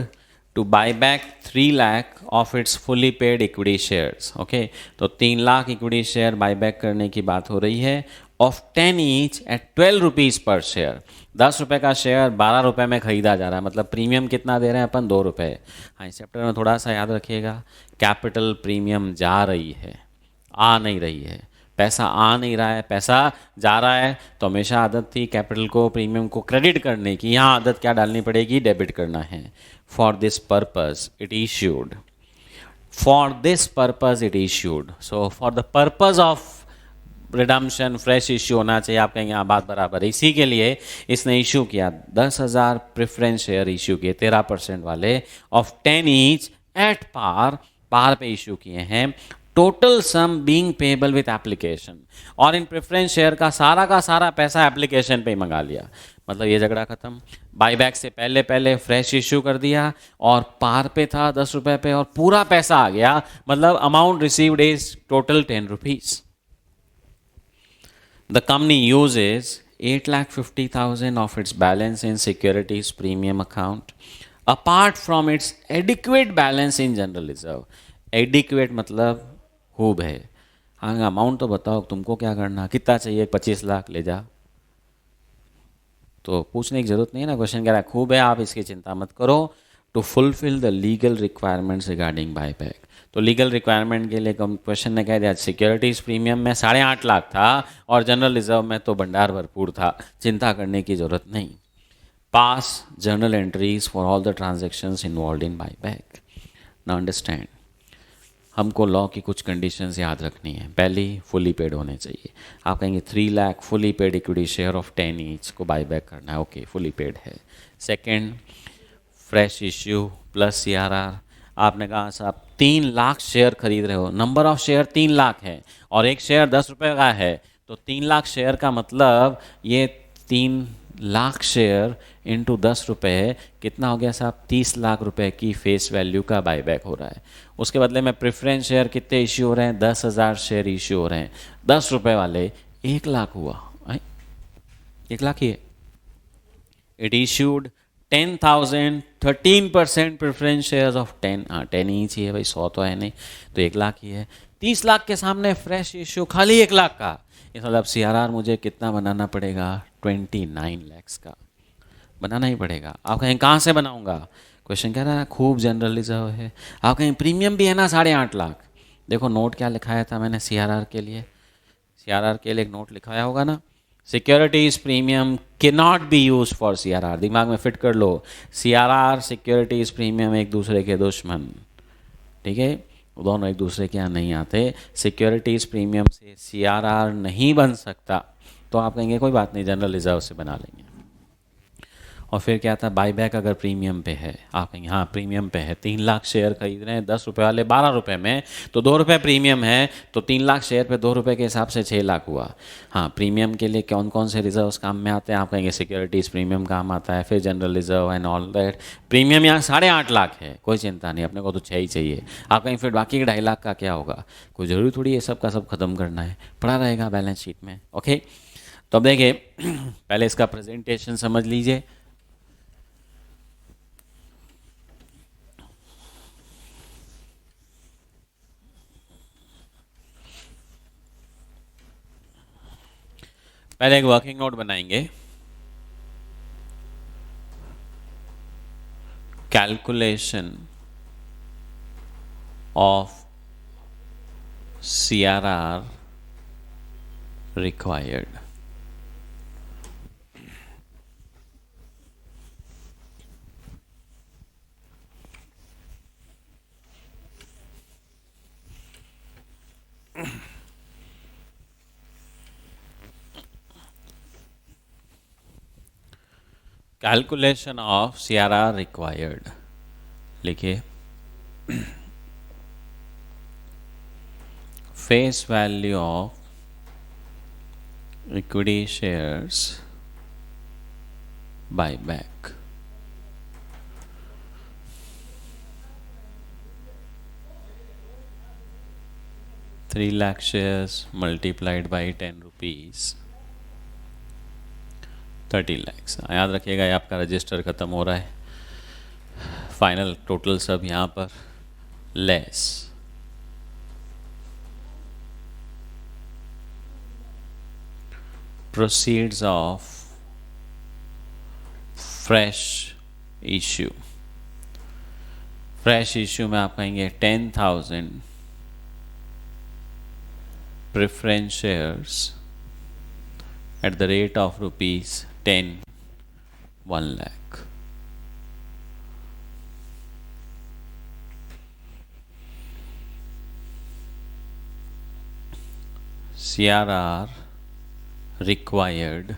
to buy back 3 lakh of its fully paid equity shares. Okay, तो 3 लाख इक्विटी शेयर बाईबैक करने की बात हो रही है, ऑफ 10 ईच एट 12 रुपीज़ पर शेयर। 10 रुपये का शेयर 12 रुपये में खरीदा जा रहा है, मतलब प्रीमियम कितना दे रहे हैं अपन, 2 रुपये। हाँ, इस चैप्टर में थोड़ा सा याद रखिएगा, कैपिटल प्रीमियम जा रही है, आ नहीं रही है, पैसा आ नहीं रहा है, पैसा जा रहा है। तो हमेशा आदत थी कैपिटल को, प्रीमियम को क्रेडिट करने की, यहाँ आदत क्या डालनी पड़ेगी, डेबिट करना है। For this purpose it issued, for this purpose it issued, so for the purpose of redemption fresh issue होना चाहिए। आप कहेंगे यहाँ बात बराबर है, इसी के लिए इसने इशू किया 10,000 प्रेफरेंस शेयर इशू किए, 13% वाले, ऑफ 10 ईच एट पार, पार पे इशू किए हैं, total sum being payable with application. और इन प्रेफरेंस शेयर का सारा पैसा एप्लीकेशन पे ही मंगा लिया, मतलब ये झगड़ा खत्म। बाईबैक से पहले पहले फ्रेश इश्यू कर दिया और पार पे था 10 रुपये पे और पूरा पैसा आ गया, मतलब amount received is total 10 rupees. The company uses 8,50,000 of its balance in securities premium account apart from its adequate balance in general reserve. Adequate मतलब खूब है। हाँ, अमाउंट तो बताओ तुमको क्या करना, कितना चाहिए, 25 लाख ले जा, तो पूछने की जरूरत नहीं है ना, क्वेश्चन कह रहा है खूब है, आप इसकी चिंता मत करो। To fulfil the legal requirements regarding buyback, तो लीगल रिक्वायरमेंट के लिए क्वेश्चन ने कह दिया सिक्योरिटीज प्रीमियम में 8.5 लाख था और जनरल रिजर्व में तो भंडार भरपूर था, चिंता करने की जरूरत नहीं। पास journal entries for all the transactions involve in buyback. Now understand, हमको लॉ की कुछ कंडीशंस याद रखनी है। पहली, फुली पेड होने चाहिए। आप कहेंगे 3 lakh fully paid equity share of 10 each को बाईबैक करना है, ओके, फुली पेड है। Second, fresh issue plus CRR. आपने कहा साहब 3 लाख शेयर खरीद रहे हो, नंबर ऑफ शेयर 3 लाख है और एक शेयर 10 रुपये का है, तो 3 लाख शेयर का मतलब ये 3 लाख शेयर इंटू 10 रुपये कितना हो गया साहब? 30 लाख रुपए की फेस वैल्यू का बाईबैक हो रहा है। उसके बदले में प्रेफरेंस शेयर कितने इश्यू हो रहे हैं? 10,000 शेयर इश्यू हो रहे हैं। 10 रुपये वाले 1 लाख हुआ, 1 लाख ही है। It issued 10,000, 13% preference shares of 10, हाँ 10 ही चाहिए भाई, 100 तो है नहीं, तो 1 लाख ही है। 30 लाख के सामने फ्रेश इश्यू खाली 1 लाख का, इस मतलब CRR मुझे कितना बनाना पड़ेगा? 29 लैक्स का बनाना ही पड़ेगा। आप कहें कहाँ से बनाऊंगा? क्वेश्चन कह रहा है खूब जनरल रिजर्व है। आप कहें प्रीमियम भी है ना 8.5 लाख। देखो नोट क्या लिखाया था मैंने CRR के लिए, CRR के लिए एक नोट लिखाया होगा ना, सिक्योरिटीज प्रीमियम के not be use for CRR। दिमाग में फिट कर लो, CRR सिक्योरिटीज प्रीमियम एक दूसरे के दुश्मन, ठीक है, दोनों एक दूसरे के यहाँ नहीं आते। सिक्योरिटीज प्रीमियम से CRR नहीं बन सकता, तो आप कहेंगे कोई बात नहीं जनरल रिजर्व से बना लेंगे। और फिर क्या था? बाईबैक अगर प्रीमियम पे है, आप कहेंगे हाँ प्रीमियम पे है, 3 लाख शेयर खरीद रहे हैं 10 रुपये वाले 12 रुपये में, तो 2 रुपये प्रीमियम है, तो 3 लाख शेयर पे 2 रुपये के हिसाब से 6 लाख हुआ। हाँ, प्रीमियम के लिए कौन कौन से रिजर्व्स काम में आते हैं? आप कहेंगे सिक्योरिटीज़ प्रीमियम काम आता है, फिर general reserve and all that. Premium यहाँ 8.5 लाख है, कोई चिंता नहीं, अपने को तो 6 ही चाहिए। आप कहेंगे फिर बाकी के 2.5 लाख का क्या होगा? कोई ज़रूरी थोड़ी ये सब का सब खत्म करना है, पड़ा रहेगा बैलेंस शीट में। ओके, तो अब देखिए पहले इसका प्रेजेंटेशन समझ लीजिए। पहले एक वर्किंग नोट बनाएंगे, calculation of CRR required. Calculation of CRR required लिखिए। Face value of equity shares buyback, ₹3 lakh shares multiplied by 10 rupees, 30 lakhs. याद रखिएगा ये आपका रजिस्टर ख़त्म हो रहा है, फाइनल टोटल सब यहाँ पर less proceeds of fresh issue. Fresh issue में आप कहेंगे 10,000 preference shares at the rate of ₹10, 1 lakh. CRR required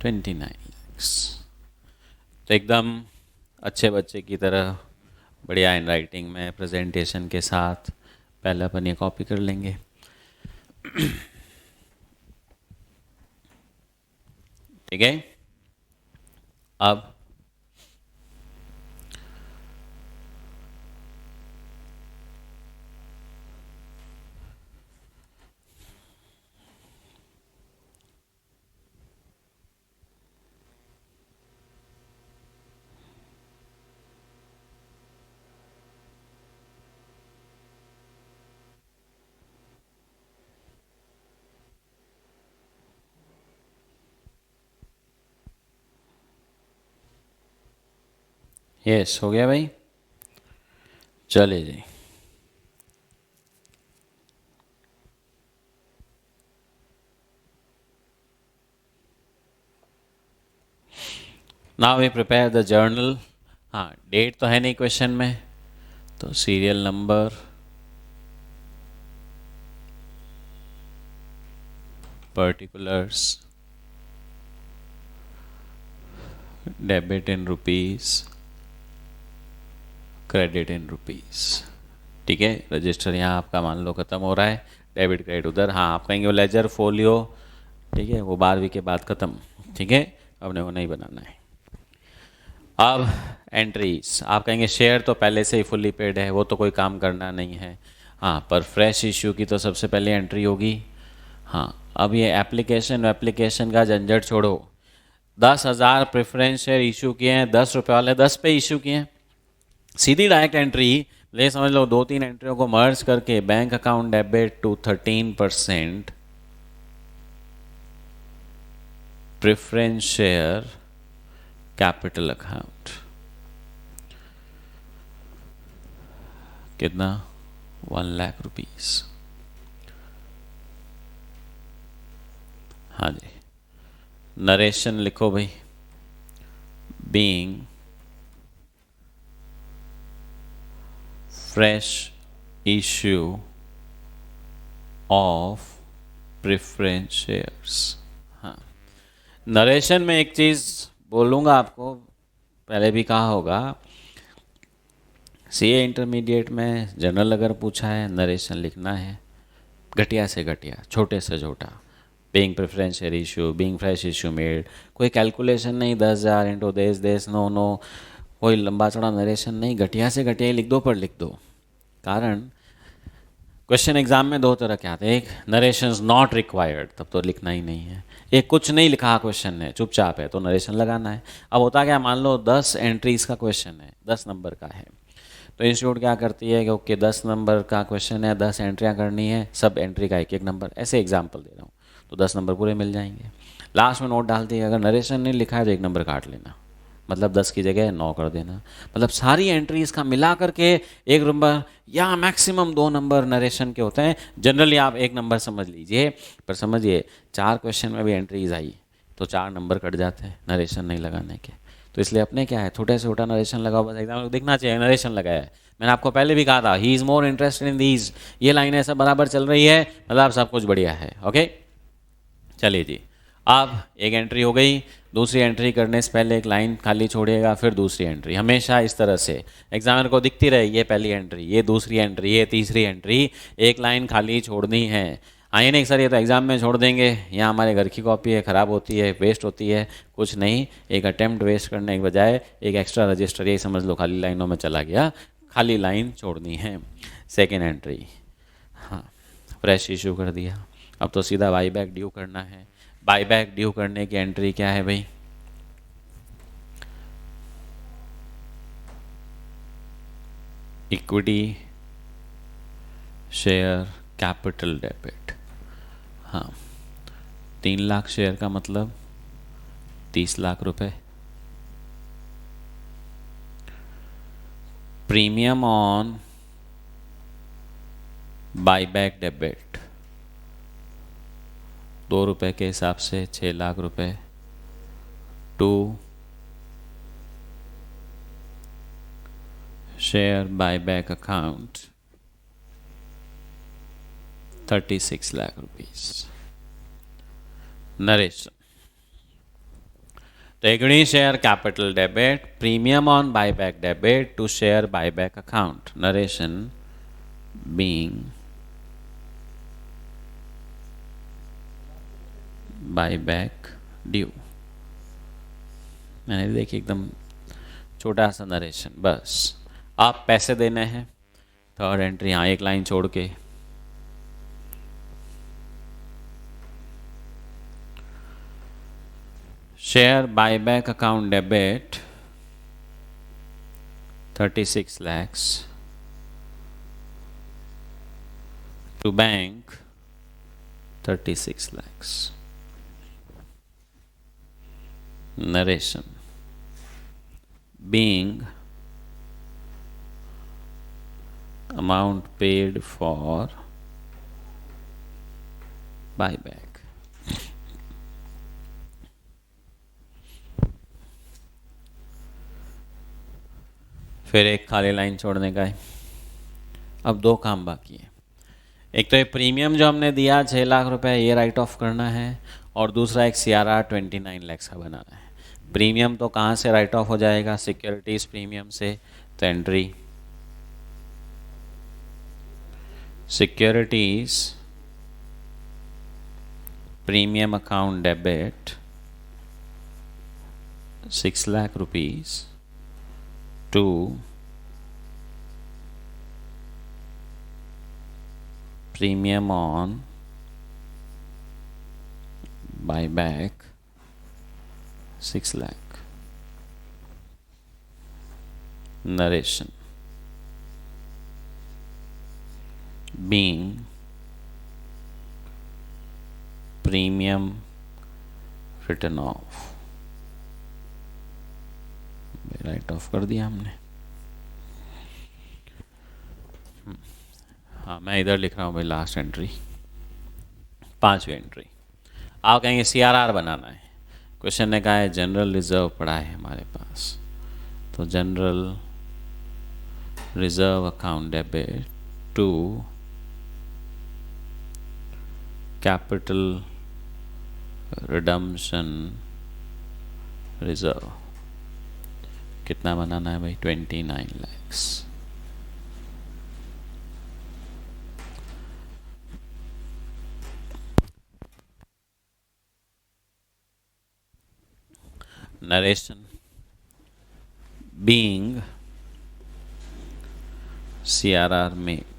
29 lakhs। तो एकदम अच्छे बच्चे की तरह बढ़िया हैंड राइटिंग में प्रेजेंटेशन के साथ पहले अपन ये कॉपी कर लेंगे। ठीक है, अब यस हो गया भाई, चलिए जी। Now we prepare the journal. हाँ, डेट तो है नहीं क्वेश्चन में, तो serial number, particulars, debit in rupees, credit in rupees. ठीक है, रजिस्टर यहाँ आपका मान लो ख़त्म हो रहा है, डेबिट क्रेडिट उधर। हाँ, आप कहेंगे वो लेजर फोलियो ठीक है, वो 12वीं के बाद ख़त्म। ठीक है, अपने को नहीं बनाना है। अब एंट्रीज आप कहेंगे शेयर तो पहले से ही फुल्ली पेड है, वो तो कोई काम करना नहीं है। हाँ, पर फ्रेश इश्यू की तो सबसे पहले एंट्री होगी। हाँ, अब ये एप्लीकेशन का झंझट छोड़ो। 10,000 प्रेफरेंस शेयर इशू किए हैं, 10 रुपये वाले 10 पे इशू किए हैं, सीधी डायरेक्ट एंट्री ले समझ लो। 2-3 एंट्रियों को मर्ज करके bank account debit to 13% preference share capital account. कितना? 1,00,000 रुपीज। हाँ जी, नरेशन लिखो भाई। Being fresh issue of preference shares. हाँ, नरेशन में एक चीज़ बोलूँगा आपको, पहले भी कहा होगा, सीए इंटरमीडिएट में जनरल अगर पूछा है, नरेशन लिखना है घटिया से घटिया, छोटे से छोटा। Being preference share issue, being fresh issue made, कोई कैलकुलेशन नहीं, 10,000 इंटू देश देश नो नो, कोई लंबा चौड़ा नरेशन नहीं, घटिया से घटिया ही लिख दो, पर लिख दो। कारण क्वेश्चन एग्जाम में 2 तरह के आते हैं, एक नरेशंस नॉट रिक्वायर्ड, तब तो लिखना ही नहीं है। एक कुछ नहीं लिखा क्वेश्चन है, चुपचाप है, तो नरेशन लगाना है। अब होता क्या, मान लो 10 एंट्रीज का क्वेश्चन है, 10 नंबर का है, तो इंस्टीट्यूट क्या करती है कि ओके 10 नंबर का क्वेश्चन है, 10 एंट्रियाँ करनी है, सब एंट्री का 1-1 नंबर, ऐसे एग्जाम्पल दे रहा हूँ, तो 10 नंबर पूरे मिल जाएंगे। लास्ट में नोट डालती है, अगर नरेशन नहीं लिखा है तो 1 नंबर काट लेना, मतलब 10 की जगह 9 कर देना। मतलब सारी एंट्रीज का मिला करके 1 नंबर या मैक्सिमम 2 नंबर नरेशन के होते हैं। जनरली आप 1 नंबर समझ लीजिए, पर समझिए 4 क्वेश्चन में भी एंट्रीज आई तो 4 नंबर कट जाते हैं नरेशन नहीं लगाने के। तो इसलिए अपने क्या है, छोटे से छोटा नरेशन लगाओ, बस एग्जाम दिखना चाहिए नरेशन लगाया है। मैंने आपको पहले भी कहा था, he is more interested in these, ये लाइनें सब बराबर चल रही है, मतलब सब कुछ बढ़िया है। ओके, चलिए जी, अब एक एंट्री हो गई, दूसरी एंट्री करने से पहले एक लाइन खाली छोड़िएगा, फिर दूसरी एंट्री, हमेशा इस तरह से एग्जामिनर को दिखती रहे, ये पहली एंट्री, ये दूसरी एंट्री, ये तीसरी एंट्री, एक लाइन खाली छोड़नी है। आइए नहीं सर ये तो एग्ज़ाम में छोड़ देंगे, यहाँ हमारे घर की कॉपी है, ख़राब होती है, वेस्ट होती है, कुछ नहीं, एक अटैम्प्ट वेस्ट करने के बजाय एक एक्स्ट्रा रजिस्टर, ये समझ लो खाली लाइनों में चला गया, खाली लाइन छोड़नी है। सेकेंड एंट्री, हाँ, फ्रेश इशू कर दिया, अब तो सीधा बाई बैक ड्यू करना है। बाई बैक ड्यू करने की एंट्री क्या है भाई, इक्विटी शेयर कैपिटल डेबिट। हाँ, 3 लाख शेयर का मतलब 30 लाख रुपए। Premium on buy back debit 2 रुपए के हिसाब से 6 लाख रुपए, to share buy back account 36 lakh rupees. Narration, तो equity share capital debit, premium on buy back debit to share buy back account, narration being buy back due. मैंने देखिए एकदम छोटा सा नरेशन, बस आप पैसे देने हैं। थर्ड एंट्री, यहाँ एक लाइन छोड़ के, share buyback account debit 36 lakhs to bank 36 lakhs. Narration, being amount paid for buyback. फिर एक खाली लाइन छोड़ने का है। अब 2 काम बाकी है, एक तो ये प्रीमियम जो हमने दिया 6 लाख रुपए, ये राइट ऑफ करना है, और दूसरा एक CRR 29 lakhs का बनाना है। प्रीमियम तो कहाँ से राइट ऑफ हो जाएगा, सिक्योरिटीज प्रीमियम से, तो entry securities premium account debit 6 lakh rupees to premium on buyback 6 lakh. Narration. Being premium written off. Write off कर दिया हमने. हाँ, मैं इधर लिख रहा हूँ भाई लास्ट एंट्री, 5वीं एंट्री. आप कहेंगे CRR बनाना है. क्वेश्चन ने कहा है जनरल रिजर्व पड़ा है हमारे पास, तो general reserve account debit to capital redemption reserve. कितना बनाना है भाई? 29 lakhs. Narration. Being CRR made.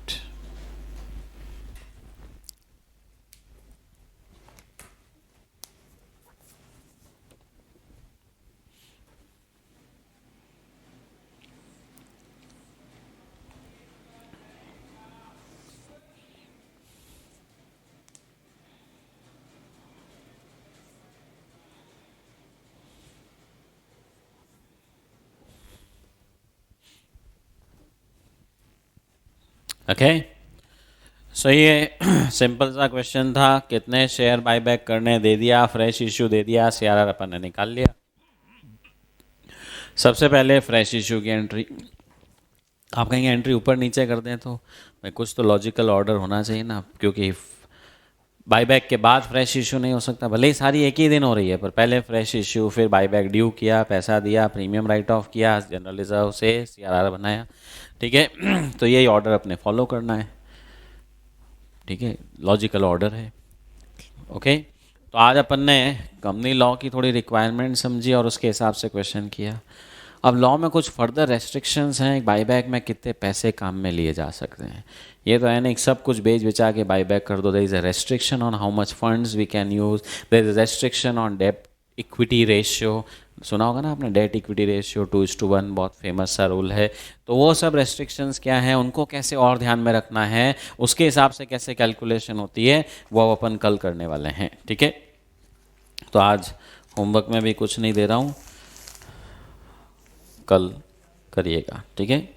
Okay, so ये सिंपल सा क्वेश्चन था. कितने शेयर बायबैक करने दे दिया, फ्रेश इश्यू दे दिया, CRR अपन ने निकाल लिया. सबसे पहले फ्रेश इश्यू की एंट्री. आप कहेंगे एंट्री ऊपर नीचे कर दें, तो भाई कुछ तो लॉजिकल ऑर्डर होना चाहिए ना, क्योंकि बायबैक के बाद फ्रेश इशू नहीं हो सकता. भले ही सारी एक ही दिन हो रही है, पर पहले फ्रेश इशू, फिर बायबैक ड्यू किया, पैसा दिया, प्रीमियम राइट ऑफ किया, जनरल रिजर्व से CRR बनाया. ठीक है, तो यही ऑर्डर अपने फॉलो करना है. ठीक है, लॉजिकल ऑर्डर है. ओके, तो आज अपन ने कंपनी लॉ की थोड़ी रिक्वायरमेंट समझी और उसके हिसाब से क्वेश्चन किया. अब लॉ में कुछ फर्दर रेस्ट्रिक्शंस हैं. बायबैक में कितने पैसे काम में लिए जा सकते हैं, ये तो है नहीं सब कुछ बेच बिचा के बायबैक कर दो. There is a restriction on how much funds we can use. There is a restriction on debt equity ratio. सुना होगा ना आपने, डेट इक्विटी रेशियो 2:1, बहुत फेमस सा रूल है. तो वो सब रेस्ट्रिक्शंस क्या हैं, उनको कैसे और ध्यान में रखना है, उसके हिसाब से कैसे कैलकुलेशन होती है, वो अपन कल करने वाले हैं. ठीक है, तो आज होमवर्क में भी कुछ नहीं दे रहा हूँ, कल करिएगा. ठीक है.